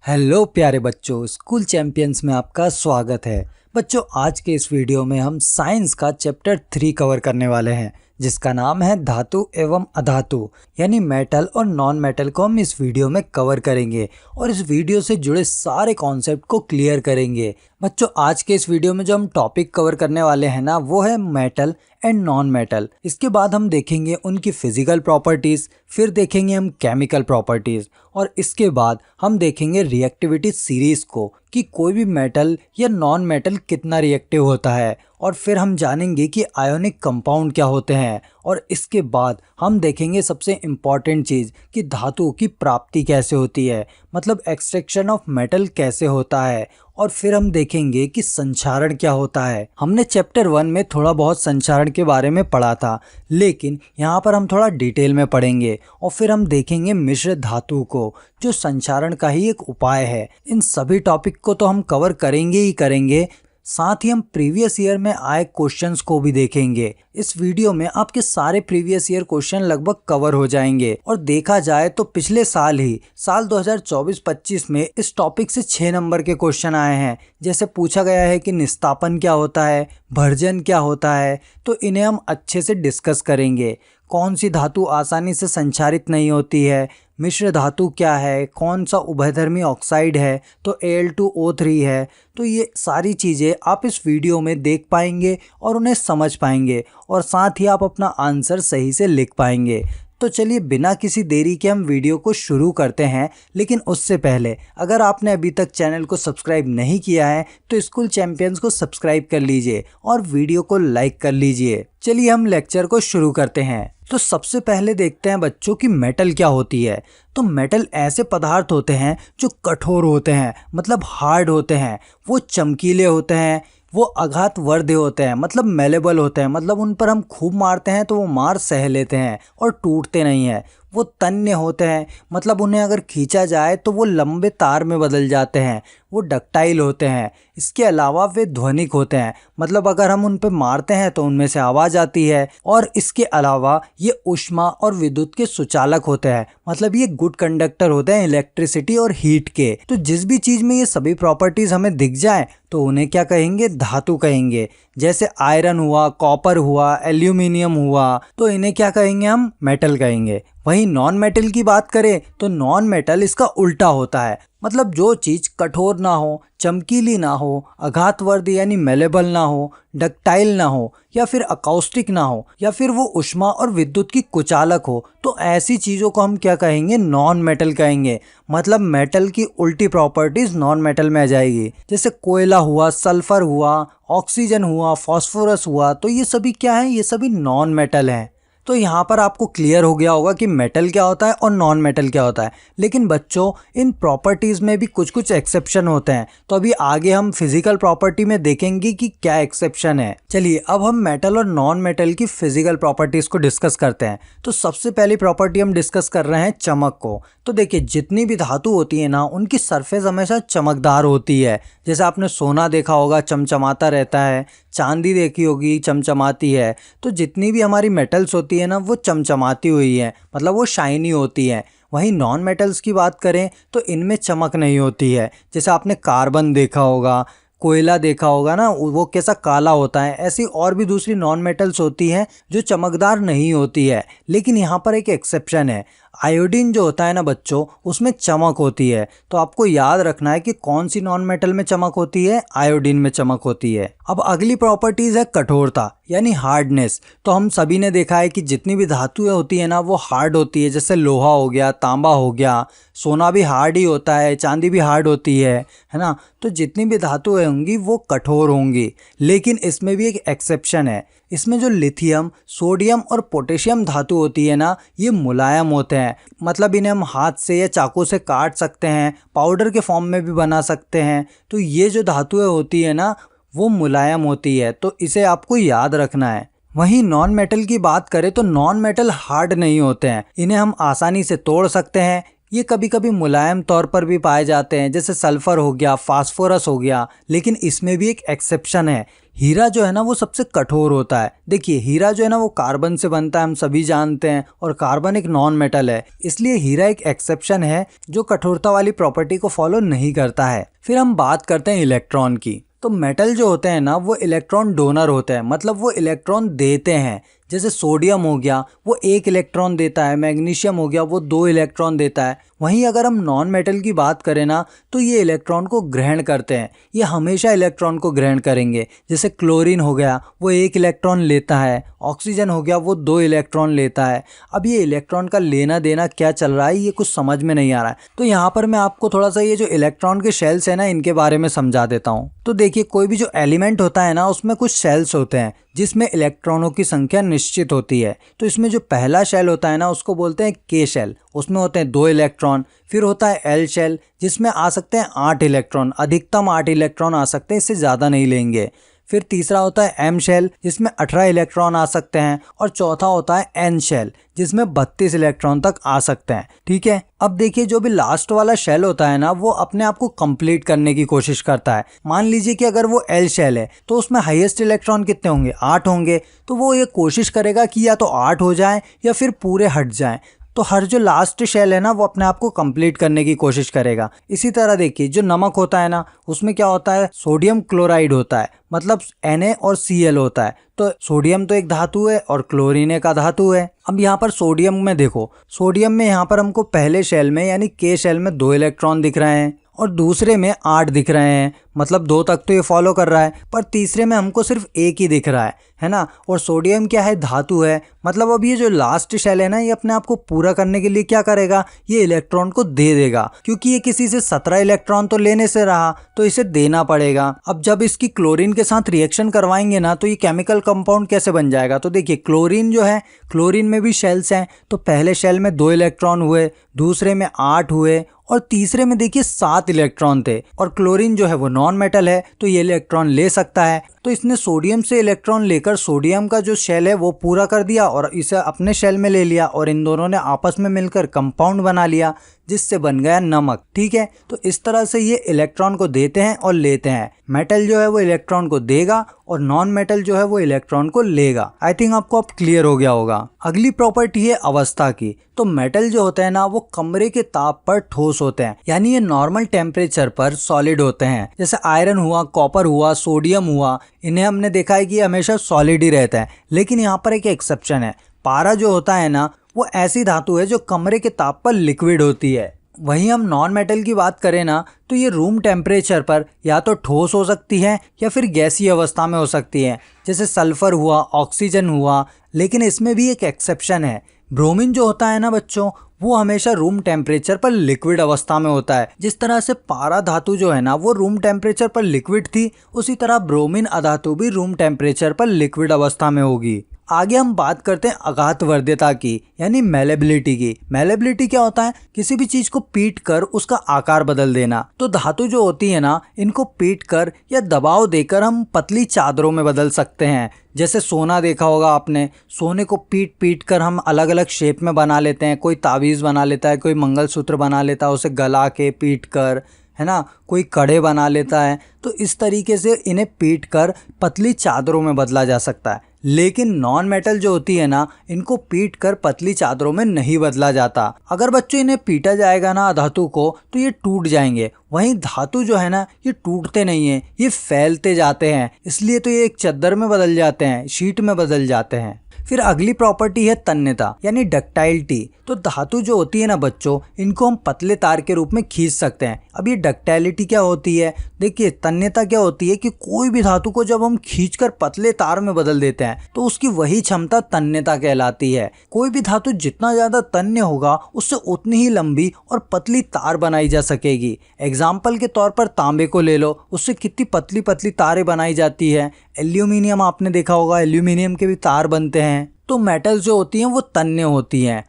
Hello प्यारे बच्चों, school champions में आपका स्वागत है। बच्चों, आज के इस वीडियो में हम साइंस का चैप्टर 3 कवर करने वाले हैं, जिसका नाम है धातु एवं अधातु, यानी मेटल और नॉन मेटल को हम इस वीडियो में कवर करेंगे और इस वीडियो से जुड़े सारे कॉन्सेप्ट को क्लियर करेंगे। बच्चों, आज के इस वीडियो में जो हम टॉपिक कवर करने वाले हैं ना, वो है मेटल एंड नॉन मेटल। इसके बाद हम देखेंगे उनकी फिजिकल प्रॉपर्टीज, फिर देखेंगे हम केमिकल प्रॉपर्टीज और इसके बाद हम देखेंगे रिएक्टिविटी सीरीज को कि कोई भी मेटल या नॉन मेटल कितना रिएक्टिव होता है, और फिर हम जानेंगे कि आयोनिक कंपाउंड क्या होते हैं, और इसके बाद हम देखेंगे सबसे इम्पॉर्टेंट चीज़ कि धातु की प्राप्ति कैसे होती है, मतलब एक्सट्रैक्शन ऑफ मेटल कैसे होता है, और फिर हम देखेंगे कि संक्षारण क्या होता है। हमने चैप्टर 1 में थोड़ा बहुत संक्षारण के बारे में पढ़ा था, लेकिन यहाँ पर हम थोड़ा डिटेल में पढ़ेंगे और फिर हम देखेंगे मिश्र धातु को, जो संक्षारण का ही एक उपाय है। इन सभी टॉपिक को तो हम कवर करेंगे ही करेंगे, साथ ही हम प्रीवियस ईयर में आए क्वेश्चंस को भी देखेंगे। इस वीडियो में आपके सारे प्रीवियस ईयर क्वेश्चन लगभग कवर हो जाएंगे, और देखा जाए तो पिछले साल ही साल 2024-25 में इस टॉपिक से 6 नंबर के क्वेश्चन आए हैं। जैसे पूछा गया है कि निस्तापन क्या होता है, भर्जन क्या होता है, तो इन्हें हम अच्छे से डिस्कस करेंगे। कौन सी धातु आसानी से संक्षारित नहीं होती है, मिश्र धातु क्या है, कौन सा उभयधर्मी ऑक्साइड है, तो Al2O3 है। तो ये सारी चीज़ें आप इस वीडियो में देख पाएंगे और उन्हें समझ पाएंगे, और साथ ही आप अपना आंसर सही से लिख पाएंगे। तो चलिए बिना किसी देरी के हम वीडियो को शुरू करते हैं। लेकिन उससे पहले अगर आपने अभी तक चैनल को सब्सक्राइब नहीं किया है तो स्कूल चैंपियंस को सब्सक्राइब कर लीजिए और वीडियो को लाइक कर लीजिए। चलिए हम लेक्चर को शुरू करते हैं। तो सबसे पहले देखते हैं बच्चों कि मेटल क्या होती है। तो मेटल ऐसे पदार्थ होते हैं जो कठोर होते हैं, मतलब हार्ड होते हैं, वो चमकीले होते हैं, वो आघात वर्ध्य होते हैं, मतलब मेलेबल होते हैं, मतलब उन पर हम खूब मारते हैं तो वो मार सह लेते हैं और टूटते नहीं हैं। वो तन्य होते हैं, मतलब उन्हें अगर खींचा जाए तो वो लंबे तार में बदल जाते हैं। वो डक्टाइल होते हैं। इसके अलावा वे ध्वनिक होते हैं, मतलब अगर हम उन पर मारते हैं तो उनमें से आवाज़ आती है। और इसके अलावा ये ऊष्मा और विद्युत के सुचालक होते हैं, मतलब ये गुड कंडक्टर होते हैं इलेक्ट्रिसिटी और हीट के। तो जिस भी चीज़ में ये सभी प्रॉपर्टीज़ हमें दिख जाए तो उन्हें क्या कहेंगे, धातु कहेंगे। जैसे आयरन हुआ, कॉपर हुआ, एल्यूमिनियम हुआ, तो इन्हें क्या कहेंगे, हम मेटल कहेंगे। वहीं नॉन मेटल की बात करें तो नॉन मेटल इसका उल्टा होता है, मतलब जो चीज़ कठोर ना हो, चमकीली ना हो, आघातवर्धी यानी मेलेबल ना हो, डक्टाइल ना हो, या फिर अकाउस्टिक ना हो, या फिर वो ऊष्मा और विद्युत की कुचालक हो, तो ऐसी चीज़ों को हम क्या कहेंगे, नॉन मेटल कहेंगे। मतलब मेटल की उल्टी प्रॉपर्टीज नॉन मेटल में आ जाएगी। जैसे कोयला हुआ, सल्फर हुआ, ऑक्सीजन हुआ, फास्फोरस हुआ, तो ये सभी क्या है, ये सभी नॉन मेटल हैं। तो यहाँ पर आपको क्लियर हो गया होगा कि मेटल क्या होता है और नॉन मेटल क्या होता है। लेकिन बच्चों, इन प्रॉपर्टीज़ में भी कुछ कुछ एक्सेप्शन होते हैं, तो अभी आगे हम फिजिकल प्रॉपर्टी में देखेंगे कि क्या एक्सेप्शन है। चलिए अब हम मेटल और नॉन मेटल की फिजिकल प्रॉपर्टीज़ को डिस्कस करते हैं। तो सबसे पहली प्रॉपर्टी हम डिस्कस कर रहे हैं चमक को। तो देखिए, जितनी भी धातु होती है ना, उनकी सरफेस हमेशा चमकदार होती है। जैसे आपने सोना देखा होगा, चमचमाता रहता है, चांदी देखी होगी, चमचमाती है। तो जितनी भी हमारी मेटल्स होती है ना, वो चमचमाती हुई है, मतलब वो शाइनी होती है। वहीं नॉन मेटल्स की बात करें तो इनमें चमक नहीं होती है। जैसे आपने कार्बन देखा होगा, कोयला देखा होगा ना, वो कैसा काला होता है। ऐसी और भी दूसरी नॉन मेटल्स होती हैं जो चमकदार नहीं होती है। लेकिन यहाँ पर एक एक्सेप्शन है, आयोडीन जो होता है ना बच्चों, उसमें चमक होती है। तो आपको याद रखना है कि कौन सी नॉन मेटल में चमक होती है, आयोडीन में चमक होती है। अब अगली प्रॉपर्टीज है कठोरता यानी हार्डनेस। तो हम सभी ने देखा है कि जितनी भी धातुएं होती है ना, वो हार्ड होती है। जैसे लोहा हो गया, तांबा हो गया, सोना भी हार्ड ही होता है, चांदी भी हार्ड होती है ना। तो जितनी भी धातुएं होंगी वो कठोर होंगी। लेकिन इसमें भी एक एक्सेप्शन है। इसमें जो लिथियम, सोडियम और पोटेशियम धातु होती है ना, ये मुलायम होते हैं, मतलब इन्हें हम हाथ से या चाकू से काट सकते हैं, पाउडर के फॉर्म में भी बना सकते हैं। तो ये जो धातुएं होती है ना, वो मुलायम होती है, तो इसे आपको याद रखना है। वहीं नॉन मेटल की बात करें तो नॉन मेटल हार्ड नहीं होते हैं, इन्हें हम आसानी से तोड़ सकते हैं। ये कभी कभी मुलायम तौर पर भी पाए जाते हैं, जैसे सल्फर हो गया, फास्फोरस हो गया। लेकिन इसमें भी एक एक्सेप्शन है, हीरा जो है ना वो सबसे कठोर होता है। देखिए हीरा जो है ना वो कार्बन से बनता है, हम सभी जानते हैं, और कार्बन एक नॉन मेटल है, इसलिए हीरा एक एक्सेप्शन है जो कठोरता वाली प्रॉपर्टी को फॉलो नहीं करता है। फिर हम बात करते हैं इलेक्ट्रॉन की। तो मेटल जो होते हैं ना वो इलेक्ट्रॉन डोनर होते हैं, मतलब वो इलेक्ट्रॉन देते हैं। जैसे सोडियम हो गया वो 1 इलेक्ट्रॉन देता है, मैग्नीशियम हो गया वो 2 इलेक्ट्रॉन देता है। वहीं अगर हम नॉन मेटल की बात करें ना तो ये इलेक्ट्रॉन को ग्रहण करते हैं, ये हमेशा इलेक्ट्रॉन को ग्रहण करेंगे। जैसे क्लोरीन हो गया वो 1 इलेक्ट्रॉन लेता है, ऑक्सीजन हो गया वो 2 इलेक्ट्रॉन लेता है। अब ये इलेक्ट्रॉन का लेना देना क्या चल रहा है ये कुछ समझ में नहीं आ रहा है, तो यहाँ पर मैं आपको थोड़ा सा ये जो इलेक्ट्रॉन के शेल्स है ना इनके बारे में समझा देता हूँ। तो देखिए कोई भी जो एलिमेंट होता है ना उसमें कुछ शेल्स होते हैं जिसमें इलेक्ट्रॉनों की संख्या निश्चित होती है। तो इसमें जो पहला शेल होता है ना उसको बोलते हैं के शेल, उसमें होते हैं 2 इलेक्ट्रॉन। फिर होता है एल शेल जिसमें आ सकते हैं 8 इलेक्ट्रॉन, अधिकतम 8 इलेक्ट्रॉन आ सकते हैं, इससे ज़्यादा नहीं लेंगे। फिर तीसरा होता है एम शेल जिसमें 18 इलेक्ट्रॉन आ सकते हैं, और चौथा होता है एन शेल जिसमें 32 इलेक्ट्रॉन तक आ सकते हैं। ठीक है, अब देखिए जो भी लास्ट वाला शेल होता है ना वो अपने आप को कंप्लीट करने की कोशिश करता है। मान लीजिए कि अगर वो एल शेल है तो उसमें हाईएस्ट इलेक्ट्रॉन कितने होंगे, 8 होंगे, तो वो ये कोशिश करेगा कि या तो 8 हो जाए या फिर पूरे हट जाएं। तो हर जो लास्ट शेल है ना वो अपने आप को कंप्लीट करने की कोशिश करेगा। इसी तरह देखिए जो नमक होता है ना उसमें क्या होता है, सोडियम क्लोराइड होता है, मतलब Na और Cl होता है। तो सोडियम तो एक धातु है और क्लोरीन एक धातु है। अब यहाँ पर सोडियम में देखो, सोडियम में यहाँ पर हमको पहले शेल में यानी के शेल में 2 इलेक्ट्रॉन दिख रहे हैं और दूसरे में 8 दिख रहे हैं, मतलब 2 तक तो ये फॉलो कर रहा है, पर तीसरे में हमको सिर्फ 1 ही दिख रहा है ना। और सोडियम क्या है, धातु है, मतलब अब ये जो लास्ट शेल है ना ये अपने आप को पूरा करने के लिए क्या करेगा, ये इलेक्ट्रॉन को दे देगा, क्योंकि ये किसी से 17 इलेक्ट्रॉन तो लेने से रहा तो इसे देना पड़ेगा। अब जब इसकी क्लोरीन के साथ रिएक्शन करवाएंगे ना तो ये केमिकल कंपाउंड कैसे बन जाएगा। तो देखिए क्लोरीन जो है, क्लोरीन में भी शेल्स हैं, तो पहले शेल में 2 इलेक्ट्रॉन हुए, दूसरे में 8 हुए और तीसरे में देखिए 7 इलेक्ट्रॉन थे। और क्लोरीन जो है वो नॉन मेटल है तो ये इलेक्ट्रॉन ले सकता है, तो इसने सोडियम से इलेक्ट्रॉन लेकर सोडियम का जो शेल है वो पूरा कर दिया और इसे अपने शेल में ले लिया, और इन दोनों ने आपस में मिलकर कंपाउंड बना लिया जिससे बन गया नमक। ठीक है, तो इस तरह से ये इलेक्ट्रॉन को देते हैं और लेते हैं। मेटल जो है वो इलेक्ट्रॉन को देगा और नॉन मेटल जो है वो इलेक्ट्रॉन को लेगा। आई थिंक आपको अब क्लियर हो गया होगा। अगली प्रॉपर्टी है अवस्था की। तो मेटल जो होते हैं ना वो कमरे के ताप पर ठोस होते हैं, यानी ये नॉर्मल टेम्परेचर पर सॉलिड होते हैं। जैसे आयरन हुआ, कॉपर हुआ, सोडियम हुआ, इन्हें हमने देखा है कि हमेशा सॉलिड ही रहता है। लेकिन यहाँ पर एक एक्सेप्शन है, पारा जो होता है ना वो ऐसी धातु है जो कमरे के ताप पर लिक्विड होती है। वहीं हम नॉन मेटल की बात करें ना तो ये रूम टेम्परेचर पर या तो ठोस हो सकती है या फिर गैसीय अवस्था में हो सकती है, जैसे सल्फर हुआ, ऑक्सीजन हुआ। लेकिन इसमें भी एक एक्सेप्शन है, ब्रोमीन जो होता है ना बच्चों वो हमेशा रूम टेम्परेचर पर लिक्विड अवस्था में होता है। जिस तरह से पारा धातु जो है ना वो रूम टेम्परेचर पर लिक्विड थी, उसी तरह ब्रोमीन अधातु भी रूम टेम्परेचर पर लिक्विड अवस्था में होगी। आगे हम बात करते हैं अघातवर्ध्यता की, यानी मेलेबिलिटी की। मेलेबिलिटी क्या होता है, किसी भी चीज को पीट कर उसका आकार बदल देना। तो धातु जो होती है ना इनको पीट कर या दबाव देकर हम पतली चादरों में बदल सकते हैं। जैसे सोना देखा होगा आपने, सोने को पीट पीट कर हम अलग अलग शेप में बना लेते हैं। कोई ताबीज़ बना लेता है, कोई मंगलसूत्र बना लेता है उसे गला के पीट कर, है ना, कोई कड़े बना लेता है। तो इस तरीके से इन्हें पीट कर पतली चादरों में बदला जा सकता है। लेकिन नॉन मेटल जो होती है ना इनको पीट कर पतली चादरों में नहीं बदला जाता। अगर बच्चों इन्हें पीटा जाएगा ना धातु को तो ये टूट जाएंगे। वहीं धातु जो है ना ये टूटते नहीं है, ये फैलते जाते हैं, इसलिए तो ये एक चद्दर में बदल जाते हैं, शीट में बदल जाते हैं। फिर अगली प्रॉपर्टी है तन्यता यानी डक्टाइलिटी। तो धातु जो होती है ना बच्चों इनको हम पतले तार के रूप में खींच सकते हैं। अब ये डक्टाइलिटी क्या होती है, देखिए तन्यता क्या होती है कि कोई भी धातु को जब हम खींचकर पतले तार में बदल देते हैं तो उसकी वही क्षमता तन्यता कहलाती है। कोई भी धातु जितना ज्यादा तन्य होगा उससे उतनी ही लंबी और पतली तार बनाई जा सकेगी। एग्जाम्पल के तौर पर तांबे को ले लो, उससे कितनी पतली पतली तारें बनाई जाती है। एल्यूमिनियम आपने देखा होगा, एल्यूमिनियम के भी तार बनते हैं। तो मेटल्स जो होती हैं वो तन्य होती हैं,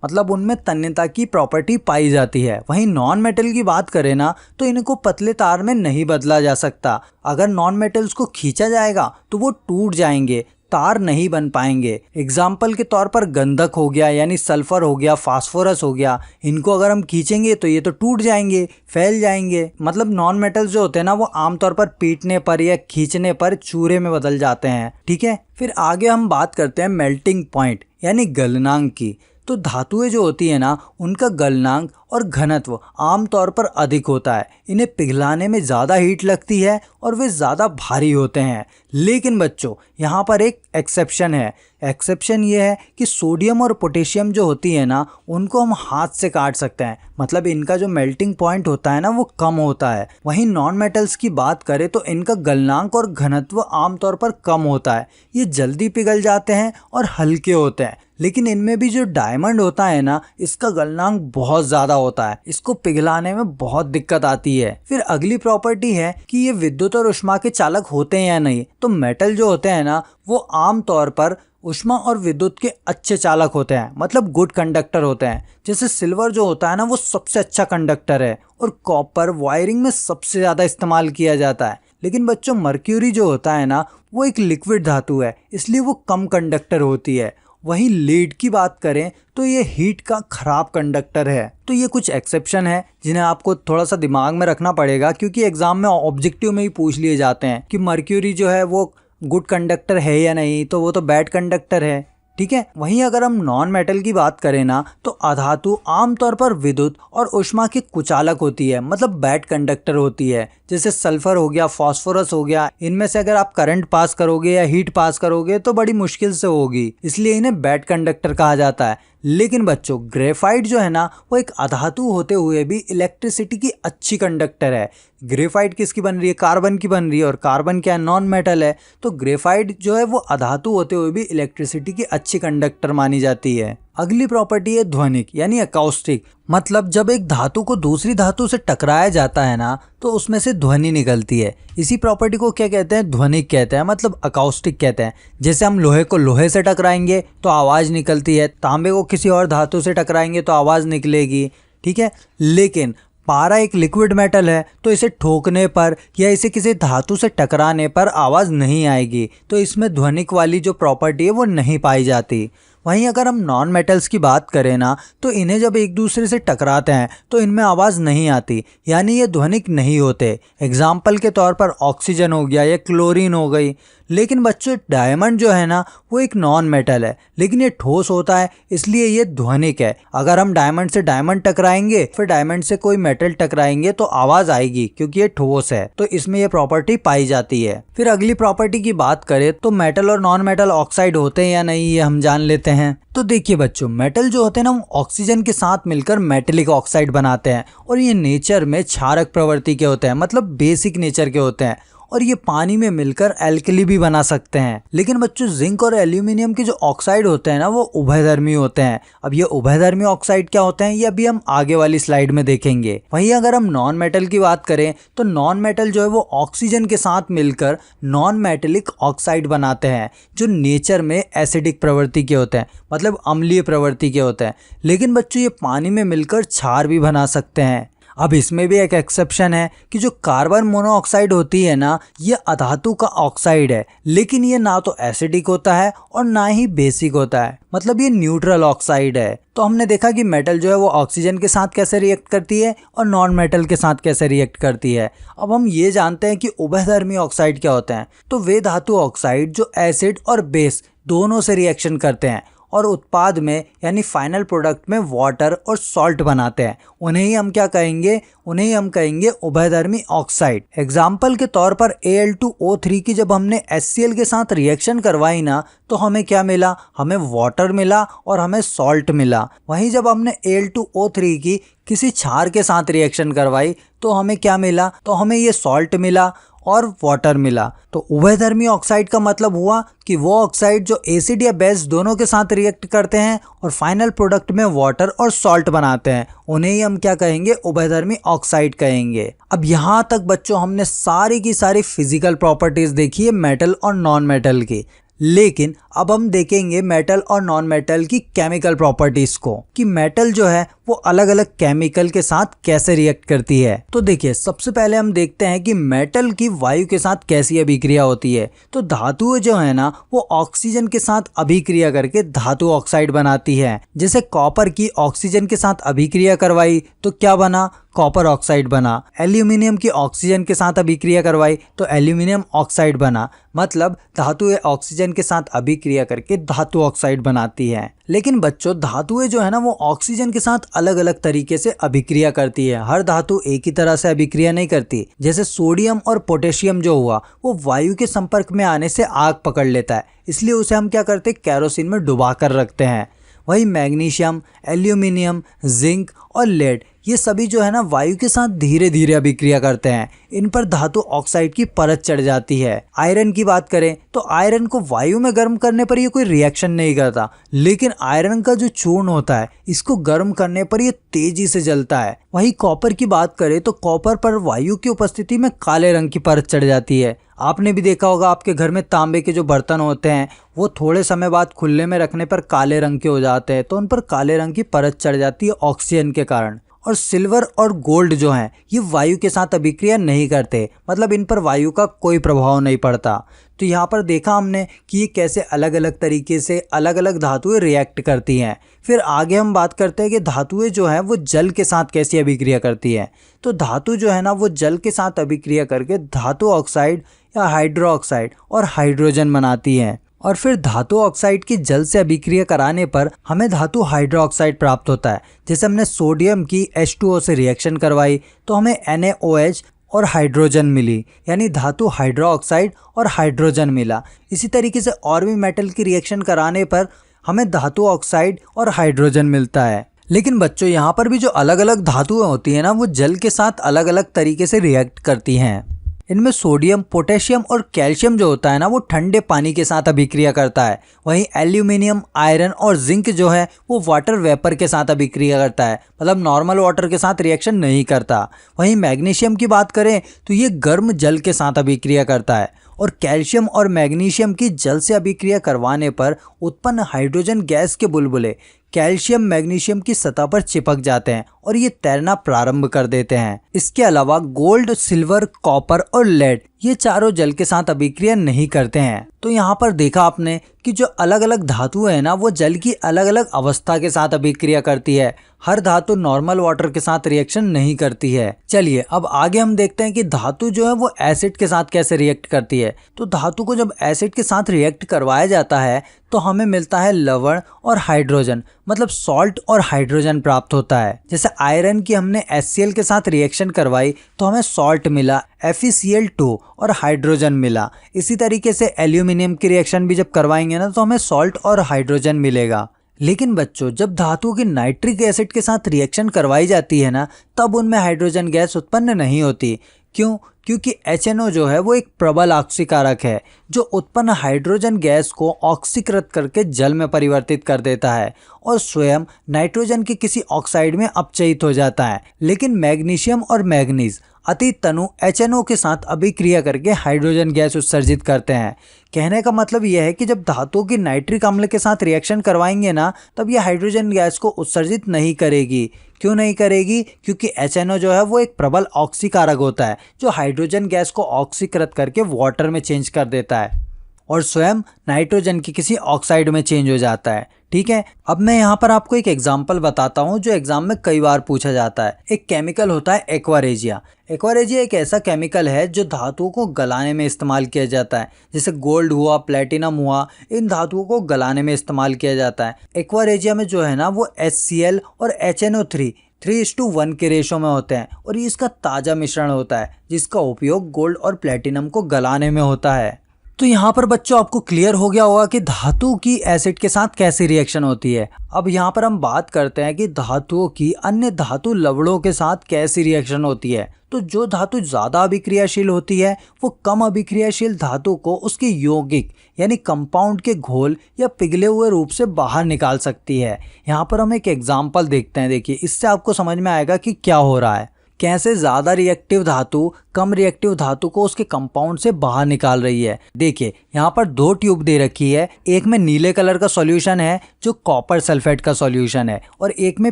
मतलब उनमें तन्यता की प्रॉपर्टी पाई जाती है। वहीं नॉन मेटल की बात करें ना तो इनको पतले तार में नहीं बदला जा सकता। अगर नॉन मेटल्स को खींचा जाएगा तो वो टूट जाएंगे, तार नहीं बन पाएंगे। एग्जाम्पल के तौर पर गंधक हो गया यानी सल्फर हो गया, फास्फोरस हो गया, इनको अगर हम खींचेंगे तो ये तो टूट जाएंगे, फैल जाएंगे। मतलब नॉन मेटल्स जो होते हैं ना वो आमतौर पर पीटने पर या खींचने पर चूरे में बदल जाते हैं। ठीक है, फिर आगे हम बात करते हैं मेल्टिंग पॉइंट यानी गलनांक की। तो धातुएं जो होती है ना उनका गलनांक और घनत्व आमतौर पर अधिक होता है। इन्हें पिघलाने में ज़्यादा हीट लगती है और वे ज़्यादा भारी होते हैं। लेकिन बच्चों यहाँ पर एक एक्सेप्शन है। एक्सेप्शन ये है कि सोडियम और पोटेशियम जो होती है ना उनको हम हाथ से काट सकते हैं। मतलब इनका जो मेल्टिंग पॉइंट होता है ना वो कम होता है। वहीं नॉन मेटल्स की बात करें तो इनका गलनांक और घनत्व आमतौर पर कम होता है। ये जल्दी पिघल जाते हैं और हल्के होते हैं। लेकिन इनमें भी जो डायमंड होता है ना इसका गलनांक बहुत ज़्यादा होता है। इसको पिघलाने में बहुत दिक्कत आती है। फिर अगली प्रॉपर्टी है कि ये विद्युत और ऊष्मा के चालक होते हैं या नहीं। तो मेटल जो होते हैं ना वो आमतौर पर ऊष्मा और विद्युत के अच्छे चालक होते हैं, मतलब गुड कंडक्टर होते हैं। जैसे सिल्वर जो होता है ना वो सबसे अच्छा कंडक्टर है और कॉपर वायरिंग में सबसे ज़्यादा इस्तेमाल किया जाता है। लेकिन बच्चों मर्क्यूरी जो होता है ना वो एक लिक्विड धातु है, इसलिए वो कम कंडक्टर होती है। वहीं लीड की बात करें तो ये हीट का खराब कंडक्टर है। तो ये कुछ एक्सेप्शन है जिन्हें आपको थोड़ा सा दिमाग में रखना पड़ेगा, क्योंकि एग्जाम में ऑब्जेक्टिव में ही पूछ लिए जाते हैं कि मर्क्यूरी जो है वो गुड कंडक्टर है या नहीं, तो वो तो बैड कंडक्टर है। ठीक है, वहीं अगर हम नॉन मेटल की बात करें ना तो अधातु आमतौर पर विद्युत और ऊष्मा की कुचालक होती है, मतलब बैड कंडक्टर होती है। जैसे सल्फर हो गया, फास्फोरस हो गया, इनमें से अगर आप करंट पास करोगे या हीट पास करोगे तो बड़ी मुश्किल से होगी, इसलिए इन्हें बैड कंडक्टर कहा जाता है। लेकिन बच्चों ग्रेफाइट जो है ना वो एक अधातु होते हुए भी इलेक्ट्रिसिटी की अच्छी कंडक्टर है। ग्रेफाइट किसकी बन रही है? कार्बन की बन रही है, और कार्बन क्या है? नॉन मेटल है। तो ग्रेफाइट जो है वो अधातु होते हुए भी इलेक्ट्रिसिटी की अच्छी कंडक्टर मानी जाती है। अगली प्रॉपर्टी है ध्वनिक यानी अकाउस्टिक। मतलब जब एक धातु को दूसरी धातु से टकराया जाता है ना तो उसमें से ध्वनि निकलती है। इसी प्रॉपर्टी को क्या कहते हैं? ध्वनिक कहते हैं, मतलब अकाउस्टिक कहते हैं। जैसे हम लोहे को लोहे से टकराएंगे तो आवाज़ निकलती है, तांबे को किसी और धातु से टकराएंगे तो आवाज़ निकलेगी। ठीक है, लेकिन पारा एक लिक्विड मेटल है तो इसे ठोकने पर या इसे किसी धातु से टकराने पर आवाज़ नहीं आएगी, तो इसमें ध्वनिक वाली जो प्रॉपर्टी है वो नहीं पाई जाती। वहीं अगर हम नॉन मेटल्स की बात करें ना तो इन्हें जब एक दूसरे से टकराते हैं तो इनमें आवाज़ नहीं आती, यानी ये ध्वनिक नहीं होते। एग्जाम्पल के तौर पर ऑक्सीजन हो गया या क्लोरीन हो गई। लेकिन बच्चों डायमंड जो है ना वो एक नॉन मेटल है, लेकिन ये ठोस होता है, इसलिए ये ध्वनिक है। अगर हम डायमंड से डायमंड टकराएंगे फिर डायमंड से कोई मेटल टकराएंगे तो आवाज़ आएगी, क्योंकि ये ठोस है, तो इसमें ये प्रॉपर्टी पाई जाती है। फिर अगली प्रॉपर्टी की बात करें तो मेटल और नॉन मेटल ऑक्साइड होते हैं या नहीं ये हम जान लेते हैं। तो देखिए बच्चों, मेटल जो होते हैं ना वो ऑक्सीजन के साथ मिलकर मेटेलिक ऑक्साइड बनाते हैं, और ये नेचर में क्षारक प्रवृत्ति के होते हैं, मतलब बेसिक नेचर के होते हैं, और ये पानी में मिलकर एल्कली भी बना सकते हैं। लेकिन बच्चों जिंक और एल्यूमिनियम के जो ऑक्साइड होते हैं ना वो उभयधर्मी होते हैं। अब ये उभयधर्मी ऑक्साइड क्या होते हैं ये अभी हम आगे वाली स्लाइड में देखेंगे। वहीं अगर हम नॉन मेटल की बात करें तो नॉन मेटल जो है वो ऑक्सीजन के साथ मिलकर नॉन मेटेलिक ऑक्साइड बनाते हैं, जो नेचर में एसिडिक प्रवृत्ति के होते हैं, मतलब अम्लीय प्रवृत्ति के होते हैं। लेकिन बच्चों ये पानी में मिलकर क्षार भी बना सकते हैं। अब इसमें भी एक एक्सेप्शन है कि जो कार्बन मोनोऑक्साइड होती है ना ये अधातु का ऑक्साइड है, लेकिन ये ना तो एसिडिक होता है और ना ही बेसिक होता है, मतलब ये न्यूट्रल ऑक्साइड है। तो हमने देखा कि मेटल जो है वो ऑक्सीजन के साथ कैसे रिएक्ट करती है और नॉन मेटल के साथ कैसे रिएक्ट करती है। अब हम ये जानते हैं कि उभयधर्मी ऑक्साइड क्या होते हैं। तो वे धातु ऑक्साइड जो एसिड और बेस दोनों से रिएक्शन करते हैं और उत्पाद में यानी फाइनल प्रोडक्ट में वाटर और सॉल्ट बनाते हैं, उन्हें ही हम क्या कहेंगे? उन्हें ही हम कहेंगे उभयधर्मी ऑक्साइड। एग्जाम्पल के तौर पर Al2O3 की जब हमने HCl के साथ रिएक्शन करवाई ना तो हमें क्या मिला? हमें वाटर मिला और हमें सॉल्ट मिला। वहीं जब हमने Al2O3 की किसी क्षार के साथ रिएक्शन करवाई तो हमें क्या मिला? तो हमें ये सॉल्ट मिला और वाटर मिला। तो उभयधर्मी ऑक्साइड का मतलब हुआ कि वो ऑक्साइड जो एसिड या बेस दोनों के साथ रिएक्ट करते हैं और फाइनल प्रोडक्ट में वाटर और सॉल्ट बनाते हैं, उन्हें ही हम क्या कहेंगे? उभयधर्मी ऑक्साइड कहेंगे। अब यहाँ तक बच्चों हमने सारी की सारी फिजिकल प्रॉपर्टीज देखी है मेटल और नॉन मेटल की। लेकिन अब हम देखेंगे मेटल और नॉन मेटल की केमिकल प्रॉपर्टीज को, कि मेटल जो है वो अलग अलग केमिकल के साथ कैसे रिएक्ट करती है। तो देखिए, सबसे पहले हम देखते हैं कि मेटल की वायु के साथ कैसी अभिक्रिया होती है। तो धातुएं जो है ना वो ऑक्सीजन के साथ अभिक्रिया करके धातु ऑक्साइड बनाती है। जैसे कॉपर की ऑक्सीजन के साथ अभिक्रिया करवाई तो क्या बना, कॉपर ऑक्साइड बना। एल्यूमिनियम की ऑक्सीजन के साथ अभिक्रिया करवाई तो एल्यूमिनियम ऑक्साइड बना। मतलब धातुएं ऑक्सीजन के साथ अभिक्रिया करके धातु ऑक्साइड बनाती है। लेकिन बच्चों, धातुएं जो है ना वो ऑक्सीजन के साथ अलग अलग तरीके से अभिक्रिया करती है। हर धातु एक ही तरह से अभिक्रिया नहीं करती। जैसे सोडियम और पोटेशियम जो हुआ वो वायु के संपर्क में आने से आग पकड़ लेता है, इसलिए उसे हम क्या करते हैं, केरोसिन में डुबा कर रखते हैं। वही मैग्नीशियम, एल्यूमिनियम, जिंक और लेड ये सभी जो है ना वायु के साथ धीरे धीरे अभिक्रिया करते हैं। इन पर धातु ऑक्साइड की परत चढ़ जाती है। आयरन की बात करें तो आयरन को वायु में गर्म करने पर ये कोई रिएक्शन नहीं करता, लेकिन आयरन का जो चूर्ण होता है इसको गर्म करने पर ये तेजी से जलता है। वही कॉपर की बात करें तो कॉपर पर वायु की उपस्थिति में काले रंग की परत चढ़ जाती है। आपने भी देखा होगा, आपके घर में तांबे के जो बर्तन होते हैं वो थोड़े समय बाद खुले में रखने पर काले रंग के हो जाते हैं, तो उन पर काले रंग की परत चढ़ जाती है ऑक्सीजन के कारण। और सिल्वर और गोल्ड जो हैं ये वायु के साथ अभिक्रिया नहीं करते, मतलब इन पर वायु का कोई प्रभाव नहीं पड़ता। तो यहाँ पर देखा हमने कि ये कैसे अलग अलग तरीके से अलग अलग धातुएं रिएक्ट करती हैं। फिर आगे हम बात करते हैं कि धातुएं जो हैं वो जल के साथ कैसी अभिक्रिया करती हैं। तो धातु जो है ना वो जल के साथ अभिक्रिया करके धातु ऑक्साइड या हाइड्रो ऑक्साइड और हाइड्रोजन बनाती हैं। और फिर धातु ऑक्साइड की जल से अभिक्रिया कराने पर हमें धातु हाइड्रो ऑक्साइड प्राप्त होता है। जैसे हमने सोडियम की H2O से रिएक्शन करवाई तो हमें NaOH और हाइड्रोजन मिली, यानी धातु हाइड्रो ऑक्साइड और हाइड्रोजन मिला। इसी तरीके से और भी मेटल की रिएक्शन कराने पर हमें धातु ऑक्साइड और हाइड्रोजन मिलता है। लेकिन बच्चों, यहाँ पर भी जो अलग अलग धातुएं होती है ना वो जल के साथ अलग अलग तरीके से रिएक्ट करती हैं। इनमें सोडियम, पोटेशियम और कैल्शियम जो होता है ना वो ठंडे पानी के साथ अभिक्रिया करता है। वहीं एल्यूमिनियम, आयरन और जिंक जो है वो वाटर वेपर के साथ अभिक्रिया करता है, मतलब नॉर्मल वाटर के साथ रिएक्शन नहीं करता। वहीं मैग्नीशियम की बात करें तो ये गर्म जल के साथ अभिक्रिया करता है। और कैल्शियम और मैग्नीशियम की जल से अभिक्रिया करवाने पर उत्पन्न हाइड्रोजन गैस के बुलबुले कैल्शियम मैग्नीशियम की सतह पर चिपक जाते हैं और ये तैरना प्रारंभ कर देते हैं। इसके अलावा गोल्ड, सिल्वर, कॉपर और लेड ये चारों जल के साथ अभिक्रिया नहीं करते हैं। तो यहाँ पर देखा आपने कि जो अलग अलग धातुएं है ना वो जल की अलग अलग अवस्था के साथ अभिक्रिया करती है। हर धातु नॉर्मल वाटर के साथ रिएक्शन नहीं करती है। चलिए अब आगे हम देखते हैं कि धातु जो है वो एसिड के साथ कैसे रिएक्ट करती है। तो धातु को जब एसिड के साथ रिएक्ट करवाया जाता है तो हमें मिलता है लवण और हाइड्रोजन, मतलब सॉल्ट और हाइड्रोजन प्राप्त होता है। जैसे आयरन की हमने HCl के साथ रिएक्शन करवाई तो हमें सॉल्ट मिला, FeCl2 और हाइड्रोजन मिला। इसी तरीके से एल्यूमिनियम की रिएक्शन भी जब करवाएंगे ना तो हमें सॉल्ट और हाइड्रोजन मिलेगा। लेकिन बच्चों, जब धातुओं की नाइट्रिक एसिड के साथ रिएक्शन करवाई जाती है ना तब उनमें हाइड्रोजन गैस उत्पन्न नहीं होती। क्यों? क्योंकि HNO जो है वो एक प्रबल ऑक्सीकारक है जो उत्पन्न हाइड्रोजन गैस को ऑक्सीकृत करके जल में परिवर्तित कर देता है और स्वयं नाइट्रोजन के किसी ऑक्साइड में अपचयित हो जाता है। लेकिन मैग्नीशियम और मैग्नीज अति तनु HNO के साथ अभिक्रिया करके हाइड्रोजन गैस उत्सर्जित करते हैं। कहने का मतलब यह है कि जब धातुओं की नाइट्रिक अम्ल के साथ रिएक्शन करवाएंगे ना तब यह हाइड्रोजन गैस को उत्सर्जित नहीं करेगी। क्यों नहीं करेगी? क्योंकि HNO जो है वो एक प्रबल ऑक्सीकारक होता है जो हाइड्रोजन गैस को ऑक्सीकृत करके वाटर में चेंज कर देता है और स्वयं नाइट्रोजन की किसी ऑक्साइड में चेंज हो जाता है। ठीक है, अब मैं यहाँ पर आपको एक एग्जाम्पल बताता हूँ जो एग्जाम में कई बार पूछा जाता है। एक केमिकल होता है एक्वारेजिया। एक्वारेजिया एक ऐसा केमिकल है जो धातुओं को गलाने में इस्तेमाल किया जाता है। जैसे गोल्ड हुआ, प्लेटिनम हुआ, इन धातुओं को गलाने में इस्तेमाल किया जाता है। एक्वारेजिया में जो है ना वो HCl और HNO3 3:1 के रेशो में होते हैं और ये इसका ताज़ा मिश्रण होता है जिसका उपयोग गोल्ड और प्लेटिनम को गलाने में होता है। तो यहाँ पर बच्चों आपको क्लियर हो गया होगा कि धातु की एसिड के साथ कैसी रिएक्शन होती है। अब यहाँ पर हम बात करते हैं कि धातुओं की अन्य धातु लवणों के साथ कैसी रिएक्शन होती है। तो जो धातु ज़्यादा अभिक्रियाशील होती है वो कम अभिक्रियाशील धातु को उसके यौगिक यानी कंपाउंड के घोल या पिघले हुए रूप से बाहर निकाल सकती है। यहाँ पर हम एक एग्जाम्पल देखते हैं। देखिए, इससे आपको समझ में आएगा कि क्या हो रहा है। कैसे ज़्यादा रिएक्टिव धातु कम रिएक्टिव धातु को उसके कंपाउंड से बाहर निकाल रही है। देखिए यहाँ पर 2 ट्यूब दे रखी है, एक में नीले कलर का सॉल्यूशन है जो कॉपर सल्फेट का सॉल्यूशन है और एक में